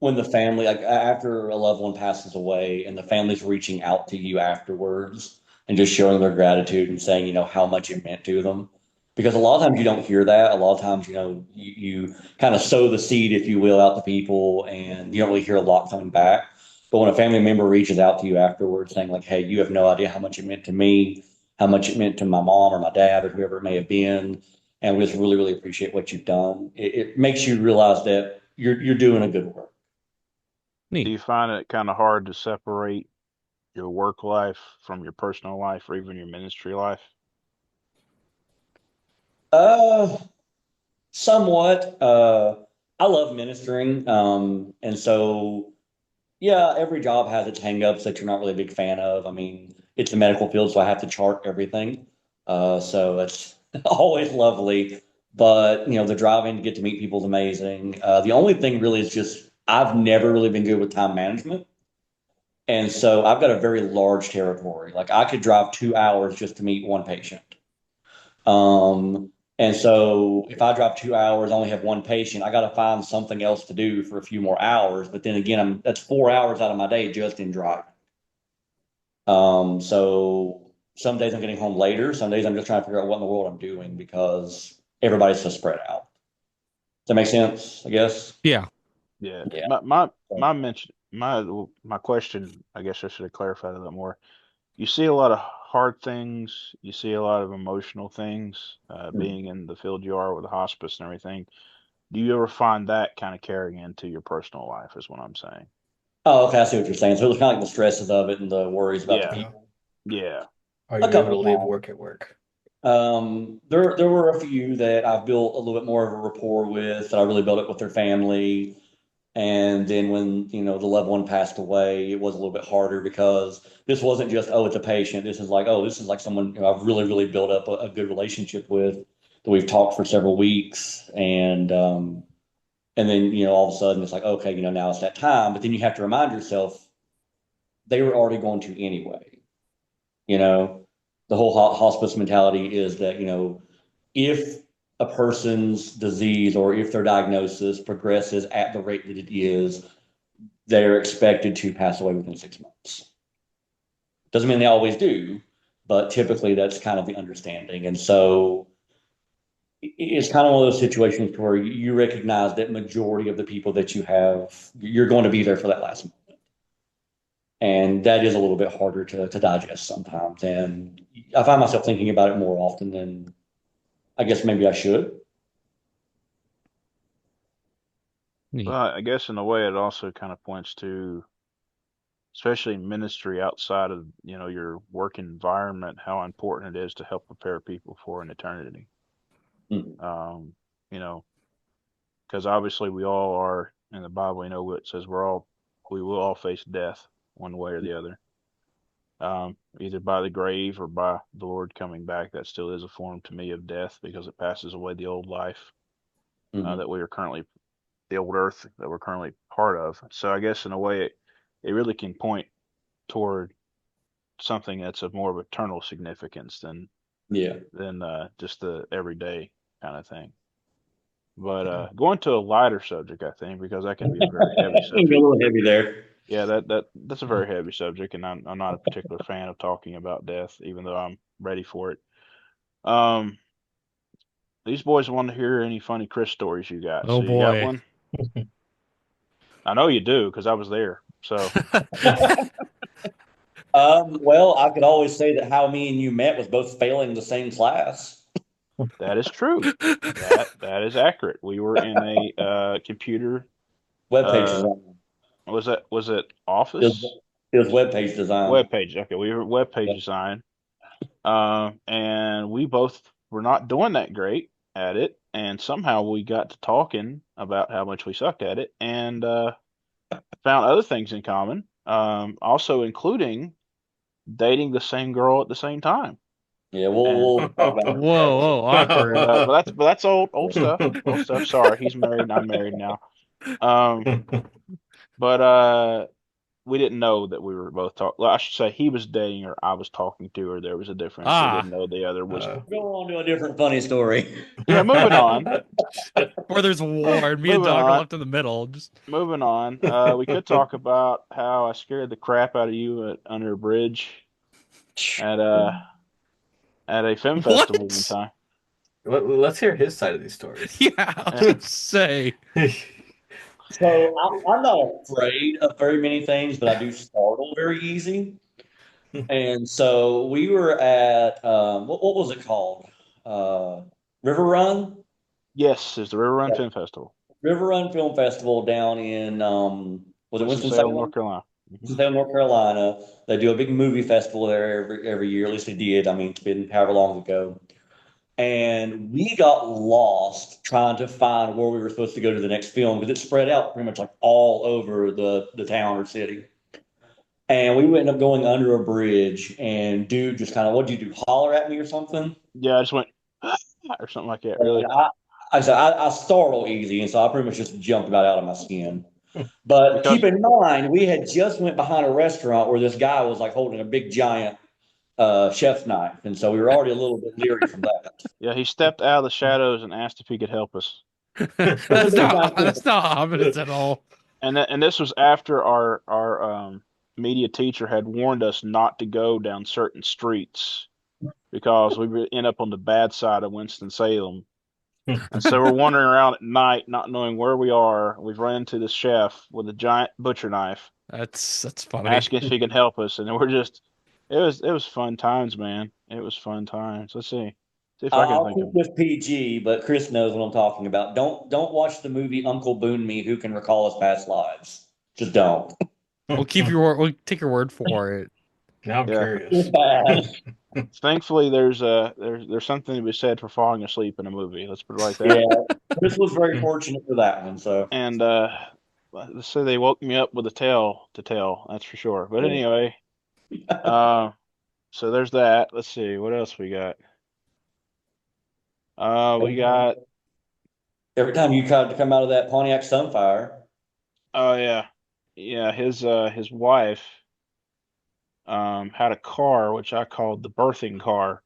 the family, like after a loved one passes away and the family's reaching out to you afterwards and just showing their gratitude and saying, how much it meant to them. Because a lot of times you don't hear that. A lot of times, you kind of sow the seed, if you will, out to people and you don't really hear a lot coming back. But when a family member reaches out to you afterwards saying like, hey, you have no idea how much it meant to me, how much it meant to my mom or my dad or whoever it may have been, and we just really, really appreciate what you've done. It makes you realize that you're doing a good work. Do Neat. you find it kind of hard to separate your work life from your personal life or even your ministry life? Uh, Somewhat. I love ministering. And so, yeah, every job has its hangups that you're not really a big fan of. I mean, it's the medical field, so I have to chart everything. So that's always lovely. But, the driving to get to meet people is amazing. The only thing really is just I've never really been good with time management. And so I've got a very large territory. Like I could drive 2 hours just to meet one patient. And so if I drive 2 hours, I only have one patient, I got to find something else to do for a few more hours. But then again, that's 4 hours out of my day just in driving. So some days I'm getting home later. Some days I'm just trying to figure out what in the world I'm doing because everybody's so spread out. Does that make sense? I guess. Yeah. Yeah. Yeah. My question, I guess I should have clarified a little more. You see a lot of hard things, you see a lot of emotional things, being in the field you are with the hospice and everything. Do you ever find that kind of carrying into your personal life, is what I'm saying? Oh, okay. I see what you're saying. So it's kind of like the stresses of it and the worries about the Yeah. people. Yeah. Are A you able couple to of leave times. work at work? There were a few that I've built a little bit more of a rapport with that I really built up with their family. And then when, the loved one passed away, it was a little bit harder because this wasn't just, oh, it's a patient. This is like, oh, this is like someone I've really, really built up a good relationship with that we've talked for several weeks. And then, all of a sudden it's like, okay, now it's that time. But then you have to remind yourself they were already going to anyway. You know, the whole hospice mentality is that, if a person's disease or if their diagnosis progresses at the rate that it is, they're expected to pass away within 6 months. Doesn't mean they always do, but typically that's kind of the understanding. And so it's kind of one of those situations where you recognize that majority of the people that you have, you're going to be there for that last moment. And that is a little bit harder to digest sometimes. And I find myself thinking about it more often than I guess maybe I should. Neat. Well, I guess in a way it also kind of points to, especially in ministry outside of, your work environment, how important it is to help prepare people for an eternity. Mm. Um, you know, because obviously we all are in the Bible, what it says we will all face death one way or the other. Either by the grave or by the Lord coming back. That still is a form to me of death because it passes away the old life Mhm. that we are currently, the old earth that we're currently part of. So I guess in a way, it really can point toward something that's of more of eternal significance than Yeah. just the everyday kind of thing. But going to a lighter subject, I think, because that can be a very heavy A subject. little heavy there. Yeah, that's a very heavy subject, and I'm not a particular fan of talking about death, even though I'm ready for it. Um, these boys want to hear any funny Chris stories you got. Oh So you got boy. one? I know you do because I was there. So Well, I could always say that how me and you met was both failing the same class. that is true. That is accurate. We were in a computer. Web page Uh, design. was it It was, Office? it was web page design. Web page. Okay, we were web page Yeah. design. And we both were not doing that great at it, and somehow we got to talking about how much we sucked at it, and found other things in common. Also including dating the same girl at the same time. Yeah, And we'll talk about Whoa, that. whoa, awkward. but that's old stuff. Old stuff. Sorry, he's married and I'm married now. Um, but we didn't know that we were both talking. Well, I should say he was dating her, I was talking to her. There was a difference. We didn't Ah, know the other was. Go on to a different funny story. Yeah, moving on. where there's war and me and Moving Dog are on. left in the middle. Just Moving on. We could talk about how I scared the crap out of you under a bridge at a film festival one what? time. Let's hear his side of these stories. Yeah, I was Yeah. gonna say. So I'm not afraid of very many things, but I do startle very easy. And so we were at what was it called? River Run? Yes, it's the River Run Film Festival. River Run Film Festival down in was it Winston-Salem, North Winston-Salem? Carolina. Winston-Salem, North Carolina. They do a big movie festival there every year. At least they did. I mean, it's been however long ago. And we got lost trying to find where we were supposed to go to the next film because it spread out pretty much like all over the town or city. And we ended up going under a bridge, and dude just kind of, what'd you do? Holler at me or something? Yeah, I just went or something like that. And Really. I said I startle easy, and so I pretty much just jumped about out of my skin. But Because keep in mind, we had just went behind a restaurant where this guy was like holding a big giant chef's knife, and so we were already a little bit leery from that. yeah, he stepped out of the shadows and asked if he could help us. that's not ominous at all. And this was after our media teacher had warned us not to go down certain streets because we would end up on the bad side of Winston-Salem. And so we're wandering around at night, not knowing where we are. We've run into this chef with a giant butcher knife, That's funny. asking if he can help us. And we're just, it was fun times, man. It was fun times. Let's see if I can I'll think keep of. this PG, but Chris knows what I'm talking about. Don't watch the movie Uncle Boone Me, Who Can Recall His Past Lives. Just don't. We'll take your word for it. Now I'm Yeah. curious. It's bad. Thankfully, there's something to be said for falling asleep in a movie. Let's put it like that. Yeah, Chris was very fortunate for that one. So And let's say they woke me up with a tale to tell. That's for sure. But anyway, uh, so there's that. Let's see what else we got. We got Every time you tried to come out of that Pontiac Sunfire. Oh yeah, yeah. His wife had a car which I called the birthing car,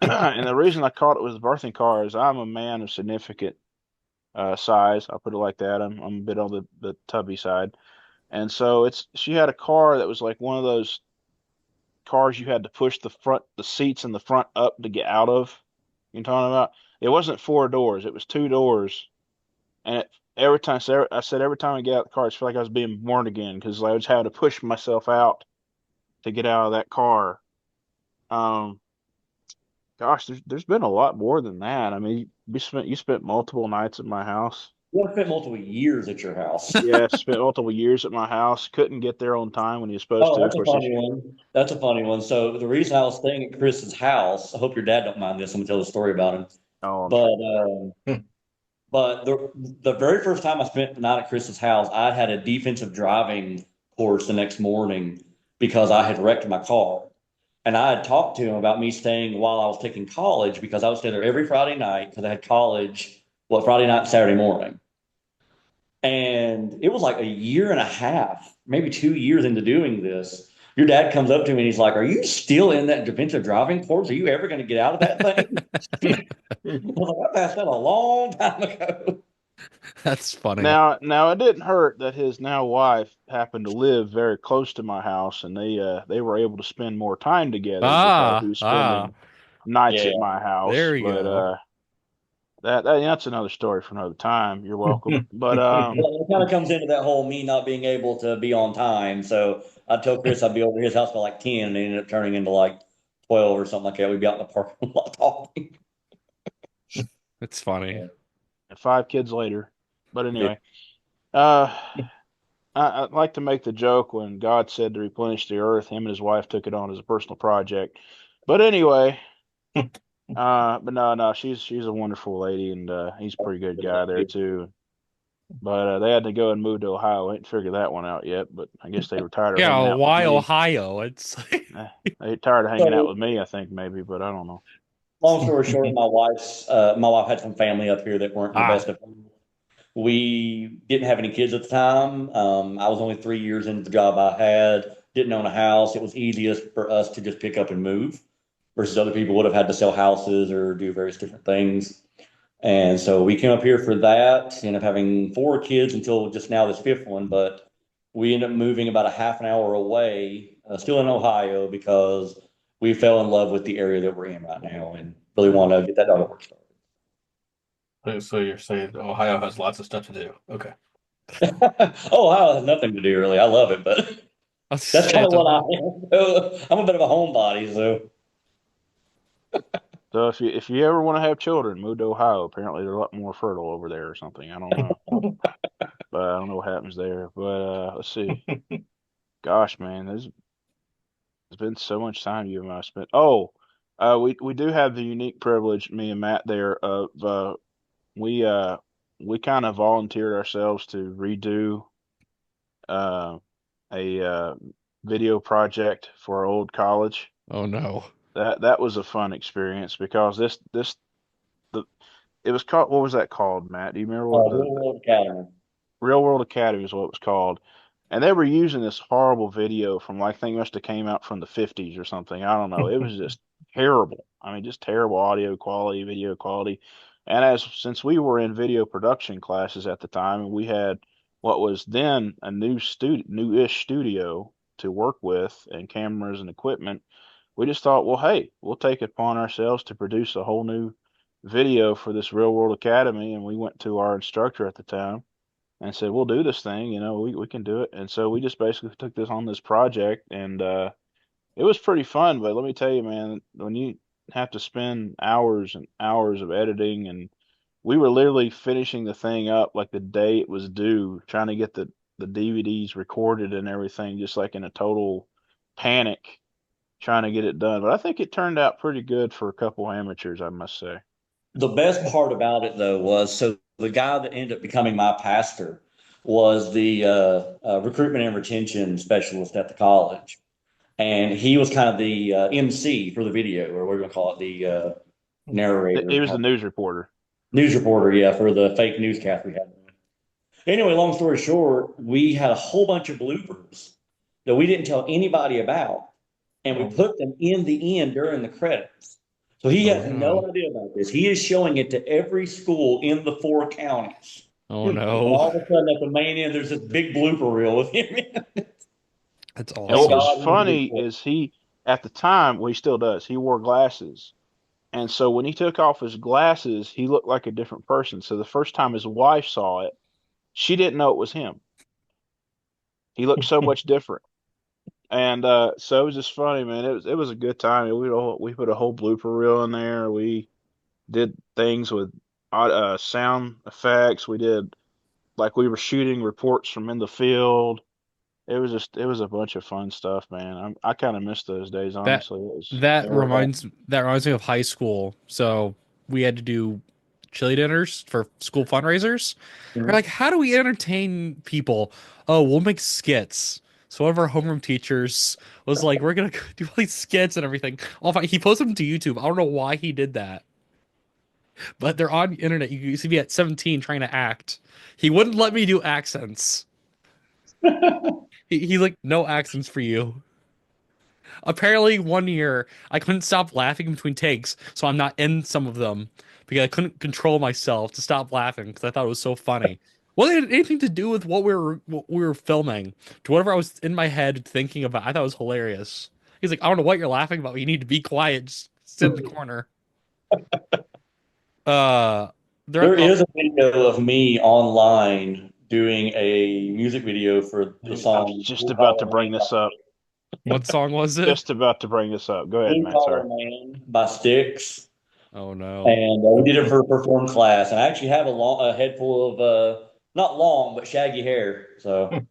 and the reason I called it was the birthing car is I'm a man of significant size. I'll put it like that. I'm a bit on the tubby side, and so she had a car that was like one of those cars you had to push the seats in the front up to get out of. You know what I'm talking about? It wasn't four doors; it was two doors. And every time, so I said, every time I get out of the car, I just feel like I was being born again because I just had to push myself out to get out of that car. Um, Gosh, there's been a lot more than that. I mean, you spent multiple nights at my house. You have spent multiple years at your house. Yeah, spent multiple years at my house. Couldn't get there on time when you're supposed Oh, to. Of that's a course, funny one. That's a funny one. So the reason I was staying at Chris's house, I hope your dad don't mind this. I'm gonna tell the story about him. oh, I'm But sure. but the very first time I spent the night at Chris's house, I had a defensive driving course the next morning because I had wrecked my car. And I had talked to him about me staying while I was taking college because I would stay there every Friday night because I had college, well, Friday night and Saturday morning. And it was like a year and a half, maybe 2 years into doing this. Your dad comes up to me and he's like, "Are you still in that defensive driving course? Are you ever going to get out of that thing?" I was like, "I passed that a long time ago." That's funny. Now it didn't hurt that his now wife happened to live very close to my house, and they were able to spend more time together because he Ah, was ah, spending nights Yeah. at my house. there we But go. that's another story for another time. You're welcome. But Well, it kind of comes into that whole me not being able to be on time. So I told Chris I'd be over his house by like 10 and it ended up turning into like 12 or something like that. We'd be out in the parking lot talking. It's funny. and 5 kids later. But Yeah. anyway, I'd like to make the joke when God said to replenish the earth, him and his wife took it on as a personal project. But anyway, but no, she's a wonderful lady, and he's a pretty good guy there too. But they had to go and move to Ohio. I ain't figured that one out yet, but I guess they were tired of Yeah, hanging out with why me. Ohio? It's like, They tired of hanging out So with me, I think maybe, but I don't know. long story short, my wife had some family up here that weren't in the ah, best of health. We didn't have any kids at the time. I was only 3 years into the job I had, didn't own a house. It was easiest for us to just pick up and move versus other people would have had to sell houses or do various different things. And so we came up here for that, ended up having 4 kids until just now this fifth one, but we ended up moving about a half an hour away, still in Ohio, because we fell in love with the area that we're in right now and really want to get that auto work started. So you're saying Ohio has lots of stuff to do. Okay. Oh, Ohio has nothing to do really. I love it, but I was that's kind saying, of what I am. I'm a bit of a homebody, so So if you ever want to have children, move to Ohio. Apparently they're a lot more fertile over there or something. I don't know, but I don't know what happens there. But let's see. Gosh, man, there's been so much time you and I spent. Oh, we do have the unique privilege, me and Matt, there of we uh we kind of volunteered ourselves to redo uh a video project for our old college. oh no. That was a fun experience because this the it was called, what was that called, Matt? Do you remember what Real World Academy. Real World Academy is what it was called. And they were using this horrible video from like, I think it must have came out from the 50s or something. I don't know. It was just terrible. I mean, just terrible audio quality, video quality. And since we were in video production classes at the time, and we had what was then a newish studio to work with and cameras and equipment, we just thought, well, hey, we'll take it upon ourselves to produce a whole new video for this Real World Academy. And we went to our instructor at the time and said, "We'll do this thing, we can do it." And so we just basically took this on this project, and it was pretty fun. But let me tell you, man, when you have to spend hours and hours of editing, and we were literally finishing the thing up like the day it was due, trying to get the DVDs recorded and everything, just like in a total panic, trying to get it done. But I think it turned out pretty good for a couple amateurs, I must say. The best part about it though was so the guy that ended up becoming my pastor was the recruitment and retention specialist at the college, and he was kind of the MC for the video, or what we're going to call it, the narrator. He was the news reporter. News reporter, yeah, for the fake newscast we had. Anyway, long story short, we had a whole bunch of bloopers that we didn't tell anybody about, and we Oh, put them in the end during the credits. So he oh has no. no idea about this. He is showing it to every school in the 4 counties. Oh And no. all of a sudden, at the main end, there's this big blooper reel with him. That's And what Thank awesome. was God he's a funny big boy. is he, at the time, well, he still does, he wore glasses. And so when he took off his glasses, he looked like a different person. So the first time his wife saw it, she didn't know it was him. He looked so much different. And so it was just funny, man. It was a good time. We put a whole blooper reel in there. We did things with sound effects. We did like we were shooting reports from in the field. It was a bunch of fun stuff, man. I kind of miss those days, That honestly. It was that reminds me of high school. So we had to do chili dinners for school fundraisers. We're like, how do we entertain people? Oh, we'll make skits. So one of our homeroom teachers was like, we're gonna do all these skits and everything. He posted them to YouTube. I don't know why he did that, but they're on the internet. You see me at 17 trying to act. He wouldn't let me do accents. He's like, no accents for you. Apparently, one year I couldn't stop laughing between takes, so I'm not in some of them because I couldn't control myself to stop laughing because I thought it was so funny. Well, it had anything to do with what we were filming, to whatever I was in my head thinking about. I thought it was hilarious. He's like, I don't know what you're laughing about. You need to be quiet. Just sit in the corner. Uh, they're There is a video of me online doing a music video for the I was song just Blue about to Collar bring this up. what song was it? Just about to bring this up. Go ahead, Blue Matt. Collar Sorry. Man by Styx. Oh no, And we did it for a perform class. And I actually have a head full of, not long, but shaggy hair. So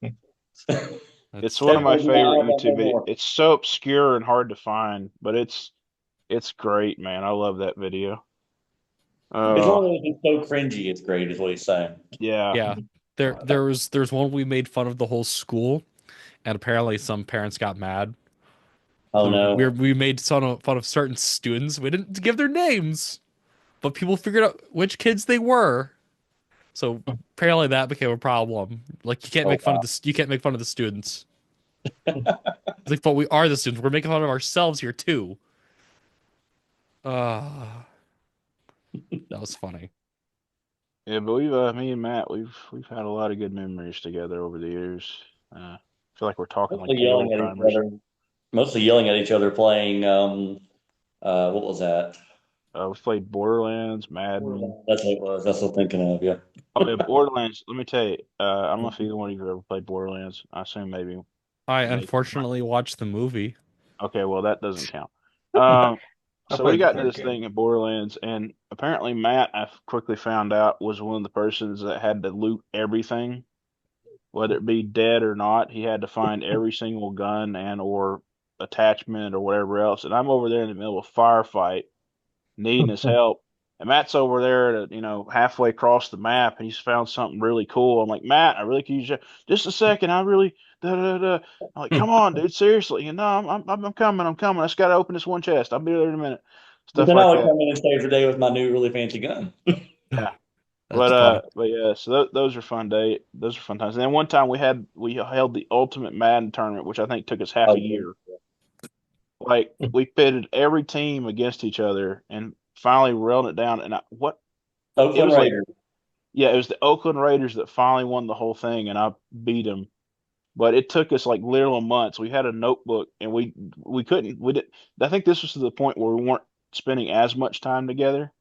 It's that's one of my definitely do not favorite want that no YouTube videos. more. It's so obscure and hard to find, but it's great, man. I love that video. It's Oh, one of those that's so cringy, it's great, is what he's saying. yeah. yeah. There's one we made fun of the whole school, and apparently some parents got mad. Oh So we no. we made fun of certain students. We didn't give their names, but people figured out which kids they were. So apparently that became a problem. Like Oh wow. you can't make fun of the students. It's like, but we are the students. We're making fun of ourselves here too. Uh that was funny. Yeah, but me and Matt, we've had a lot of good memories together over the years. I feel like we're talking like Mostly two yelling old at each timers. other. Mostly yelling at each other playing what was that? We've played Borderlands, Madden. That's what it was. That's what I'm thinking of, yeah. Oh, yeah, Borderlands. Let me tell you, I don't know if either one of you have ever played Borderlands. I assume maybe I Nate. unfortunately watched the movie. Okay, well that doesn't count. Um, I so we played the got into third this thing game. in Borderlands, and apparently Matt, I quickly found out, was one of the persons that had to loot everything, whether it be dead or not. He had to find every single gun and or attachment or whatever else. And I'm over there in the middle of a firefight, needing his help. And Matt's over there at, halfway across the map, and he's found something really cool. I'm like, Matt, I really could use you. Just a second. I really, da, da, da. I'm like, come on, dude, seriously. And no, I'm coming. I'm coming. I just got to open this one chest. I'll be there in a minute. But Stuff then I like would that. come in and save the day with my new really fancy gun. Yeah. That's funny. But yeah, so those are fun day. Those are fun times. And then one time we held the ultimate Madden tournament, which I think took us half a Oh, year. Like we pitted every team against each other, and finally railed it down. And it Oakland was like, Raiders. yeah, it was the Oakland Raiders that finally won the whole thing, and I beat them. But it took us like literal months. We had a notebook, and we couldn't we did. I think this was to the point where we weren't spending as much time together.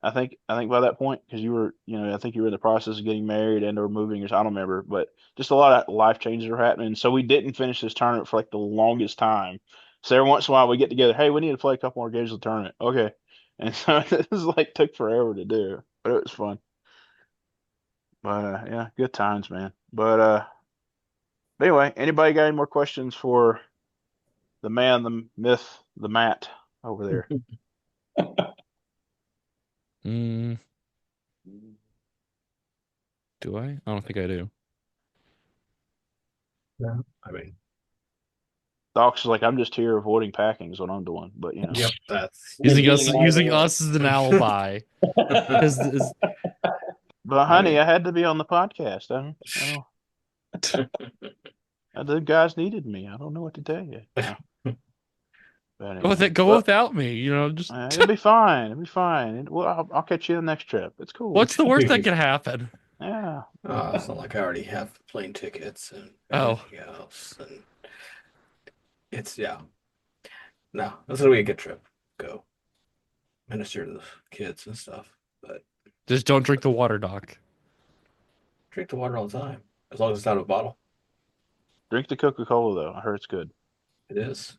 I think by that point, because I think you were in the process of getting married and or moving, or I don't remember, but just a lot of life changes were happening. So we didn't finish this tournament for like the longest time. So every once in a while we get together, hey, we need to play a couple more games of the tournament. Okay. And so it was like took forever to do, but it was fun. But yeah, good times, man. But anyway, anybody got any more questions for the man, the myth, the Matt over there? Mm, do I? I don't think I do. No, I mean, Doc's like, I'm just here avoiding packing is what I'm doing. But you know, Yep, that's using us as an alibi. Is but I honey, mean, I had to be on the podcast. The guys needed me. I don't know what to tell you. No. But anyway, go well, without me. Just it'll be fine. It'll be fine. Well, I'll catch you the next trip. It's cool. what's the worst that can happen? Yeah. it's not like I already have plane tickets and Oh. everything else, and it's no, this will be a good trip. Go minister to the kids and stuff, but Just don't drink the water, Doc. drink the water all the time as long as it's out of a bottle. Drink the Coca-Cola though. I heard it's good. It is.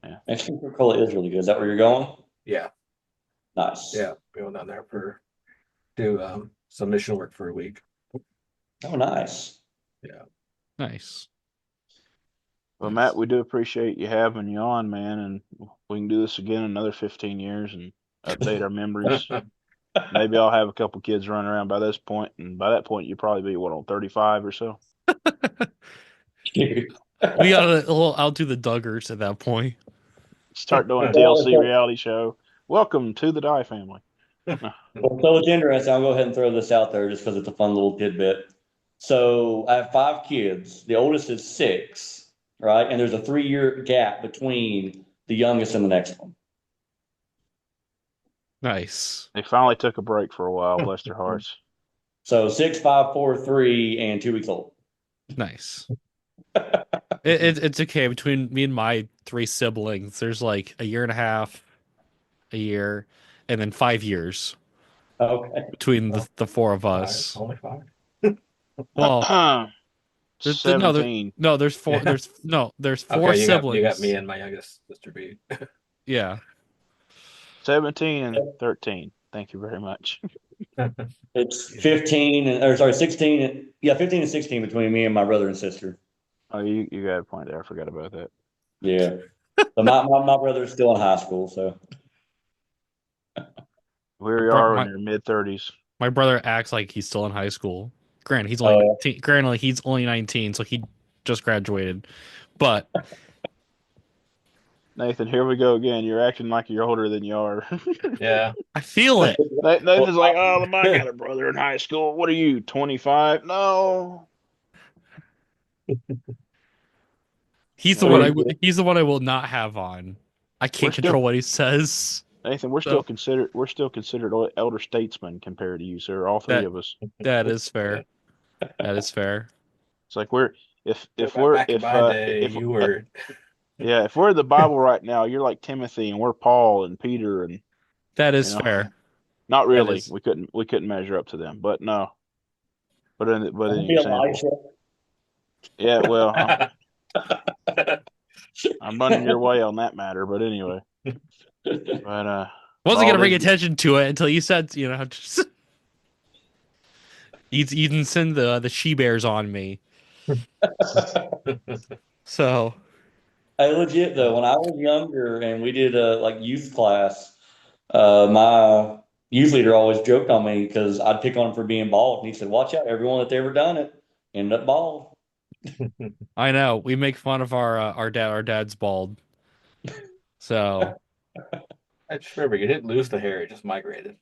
Yeah. Actually, Coca-Cola is really good. Is that where you're going? Yeah, Nice. yeah. Going down there for do some mission work for a week. Oh, nice. Yeah. Nice. Well, Nice. Matt, we do appreciate you having you on, man, and we can do this again in another 15 years and update our memories. Maybe I'll have a couple kids running around by this point, and by that point, you probably be on 35 or so. We I'll do the Duggars at that point. Start doing a TLC reality show. Welcome to the Dye family. Well, so it's interesting. I'll go ahead and throw this out there just because it's a fun little tidbit. So I have 5 kids. The oldest is 6, right? And there's a 3-year gap between the youngest and the next one. Nice. They finally took a break for a while, bless their hearts. So 6, 5, 4, 3, and 2 weeks old. Nice. It's okay between me and my 3 siblings. There's like a year and a half, a year, and then 5 years Okay. between the 4 of us. Only 5. Well, there's 17. there's 4. There's 4 Okay, siblings. You got me and my youngest sister B. Yeah. 17 and 13. Thank you very much. It's 15 or sorry, 16 and 15 and 16 between me and my brother and sister. Oh, you got a point there. I forgot about that. Yeah. So my brother's still in high school, so Here we are in your mid-30s. My brother acts like he's still in high school. Granted, he's only 19, granted he's only 19, so he just graduated. But Nathan, here we go again. You're acting like you're older than you are. Yeah. I feel it. Nathan's like, oh, I got a brother in high school. What are you, 25? No. He's the one I will not have on. I can't We're control what he says. Nathan, we're still considered elder statesmen compared to you, sir. All three of us. That is fair. That is fair. It's like we're if Back we're in my day, you were yeah, if we're in the Bible right now, you're like Timothy and we're Paul and Peter and That is fair. Not really. is- We couldn't measure up to them, but no. But in Don't an be example, yeah. Well, I'm running your way on that matter, but anyway. But Wasn't gonna bring Bald is- attention to it until you said, just you didn't send the she bears on me. So Hey, legit though, when I was younger and we did like youth class, my youth leader always joked on me because I'd pick on him for being bald, and he said, "Watch out, everyone that's ever done it ended up bald." I know we make fun of our dad's bald. So I just remember you didn't lose the hair; it just migrated.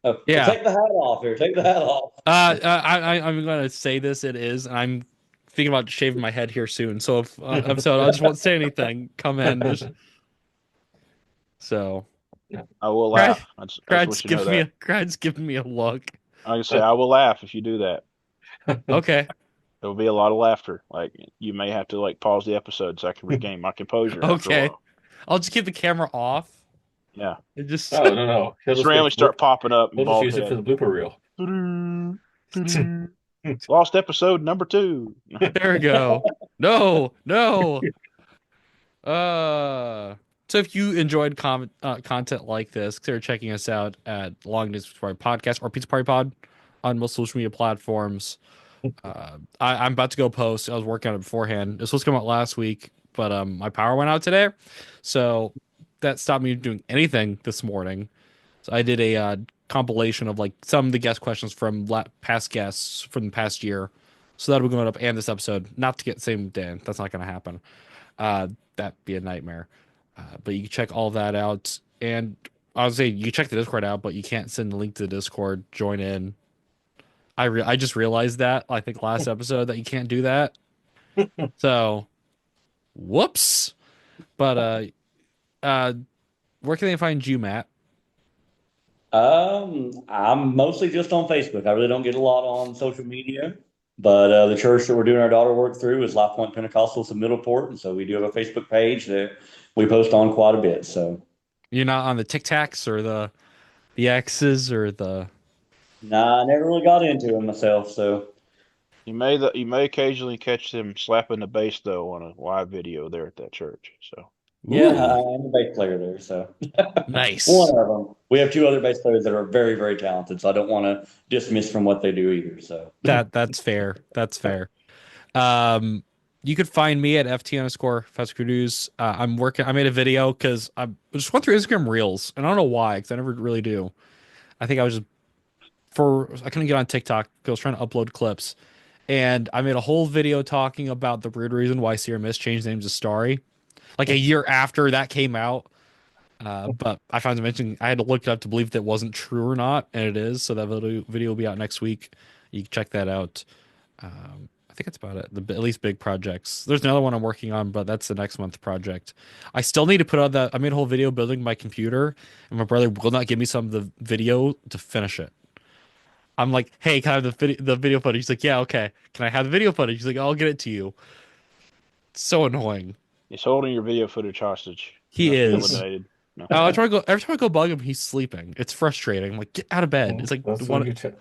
Oh, Yeah. Take the hat off here. Take the hat off. I'm gonna say this. It is, and I'm thinking about shaving my head here soon. So if I just won't say anything. Come in. So I will laugh. That's Crad's what you know that. Crad's giving me a look. I can say I will laugh if you do that. Okay. There will be a lot of laughter. Like you may have to like pause the episode so I can regain my composure. After a Okay. while. I'll just keep the camera off. Yeah. It just Oh no! Just randomly start popping up. We'll just use it for the blooper reel. Lost episode number 2. There we go. No. So if you enjoyed content like this, consider checking us out at Long Distance Party Podcast or Pizza Party Pod on most social media platforms. I'm about to go post. I was working on it beforehand. It was supposed to come out last week, but my power went out today, so that stopped me doing anything this morning. So I did a compilation of like some of the guest questions from past guests from the past year. So that'll be going up and this episode. Not to get the same day. That's not going to happen. That'd be a nightmare. But you can check all that out. And I would say you can check the Discord out, but you can't send the link to the Discord, join in. I just realized that, I think last episode, that you can't do that. So, whoops. But where can they find you, Matt? I'm mostly just on Facebook. I really don't get a lot on social media, but the church that we're doing our daughter work through is Life Point Pentecostals of Middleport, and so we do have a Facebook page that we post on quite a bit. So, You're not on the Tic Tacs or the X's or the. nah, I never really got into them myself. So, You may occasionally catch them slapping the bass though on a live video there at that church. So yeah, Ooh, I'm a bass player there. So, nice. one of them. We have two other bass players that are very, very talented. So I don't want to dismiss from what they do either. So, That's fair. That's fair. Um, you could find me at ft_FastCruise. I'm working. I made a video because I just went through Instagram Reels, and I don't know why, because I never really do. I think I was just I couldn't get on TikTok because I was trying to upload clips, and I made a whole video talking about the weird reason why Sierra Mist changed names to Starry, like a year after that came out. But I found to mention I had to look it up to believe that wasn't true or not, and it is. So that video will be out next week. You can check that out. I think that's about it. At least big projects. There's another one I'm working on, but that's the next month project. I still need to put out that. I made a whole video building my computer, and my brother will not give me some of the video to finish it. I'm like, hey, can I have the video footage? He's like, yeah, okay. Can I have the video footage? He's like, I'll get it to you. It's so annoying. he's holding your video footage hostage. He is. Eliminated. No. Every time I go bug him, he's sleeping. It's frustrating. I'm like, get out of bed. It's like That's one. what you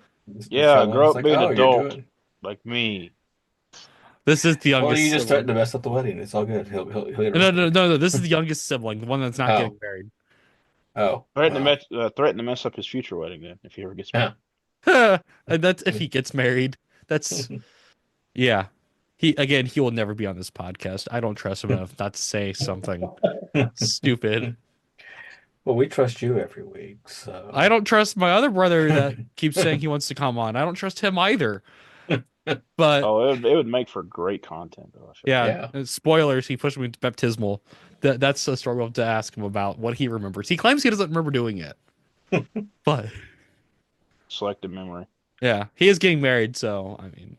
Yeah, grow up like, being oh, an you're adult doing. like me. This is the Well, youngest you just sibling. threatened to mess up the wedding. It's all good. He'll get No. This is the youngest sibling, the one that's not Oh. getting married. Oh, Threaten to mess up his future wedding then if he ever gets married. And that's if he gets married. That's yeah. He will never be on this podcast. I don't trust him enough not to say something stupid. Well, we trust you every week, so I don't trust my other brother that keeps saying he wants to come on. I don't trust him either. But Oh, it would make for great content though. I feel like. yeah, spoilers. He pushed me to baptismal. That's a story we'll have to ask him about what he remembers. He claims he doesn't remember doing it, but Selective memory. yeah, he is getting married. So I mean,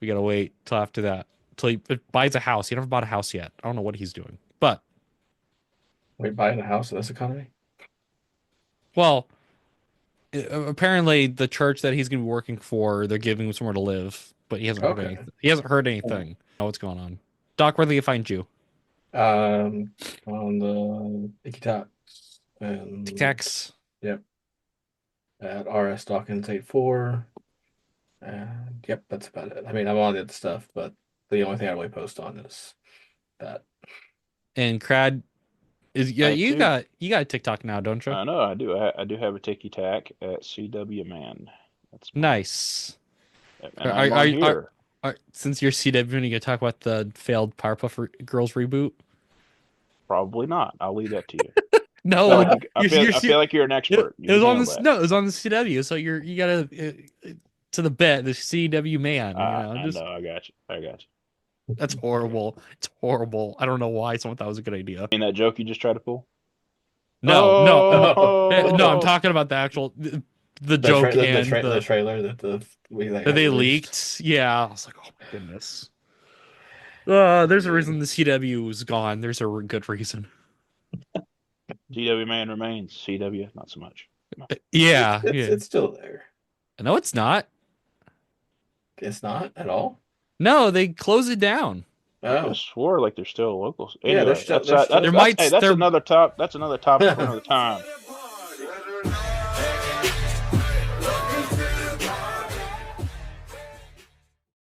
we gotta wait till after that till he buys a house. He never bought a house yet. I don't know what he's doing, but wait, buying a house in this economy. well, apparently the church that he's gonna be working for, they're giving him somewhere to live, but he hasn't heard Okay. anything. He hasn't heard anything. Oh, what's going on? Doc, where do you find you? On the TikToks and TikToks. at RS Dawkins 84. And yep, that's about it. I mean, I'm on the other stuff, but the only thing I really post on is that. And Crad is you got a TikTok now, don't you? I know I do. I do have a ticky tack at CW Man. That's Nice. And I'm on here. Since you're CW, you gonna talk about the failed Powerpuff Girls reboot? Probably not. I'll leave that to you. No, I feel like you're an expert. It was on this. No, it was on the CW. So you gotta to the bet the CW man. I know. I got you. That's horrible. It's horrible. I don't know why someone thought it was a good idea. I mean that joke you just tried to pull? No. I'm talking about the actual the joke and the trailer that they leaked. Yeah, I was like, oh my goodness. There's a reason the CW is gone. There's a good reason. CW Man remains. CW, not so much. Yeah, it's still there. No, it's not. It's not at all. No, they closed it down. I swore like they're still locals. Anyway, That's another topic for another time.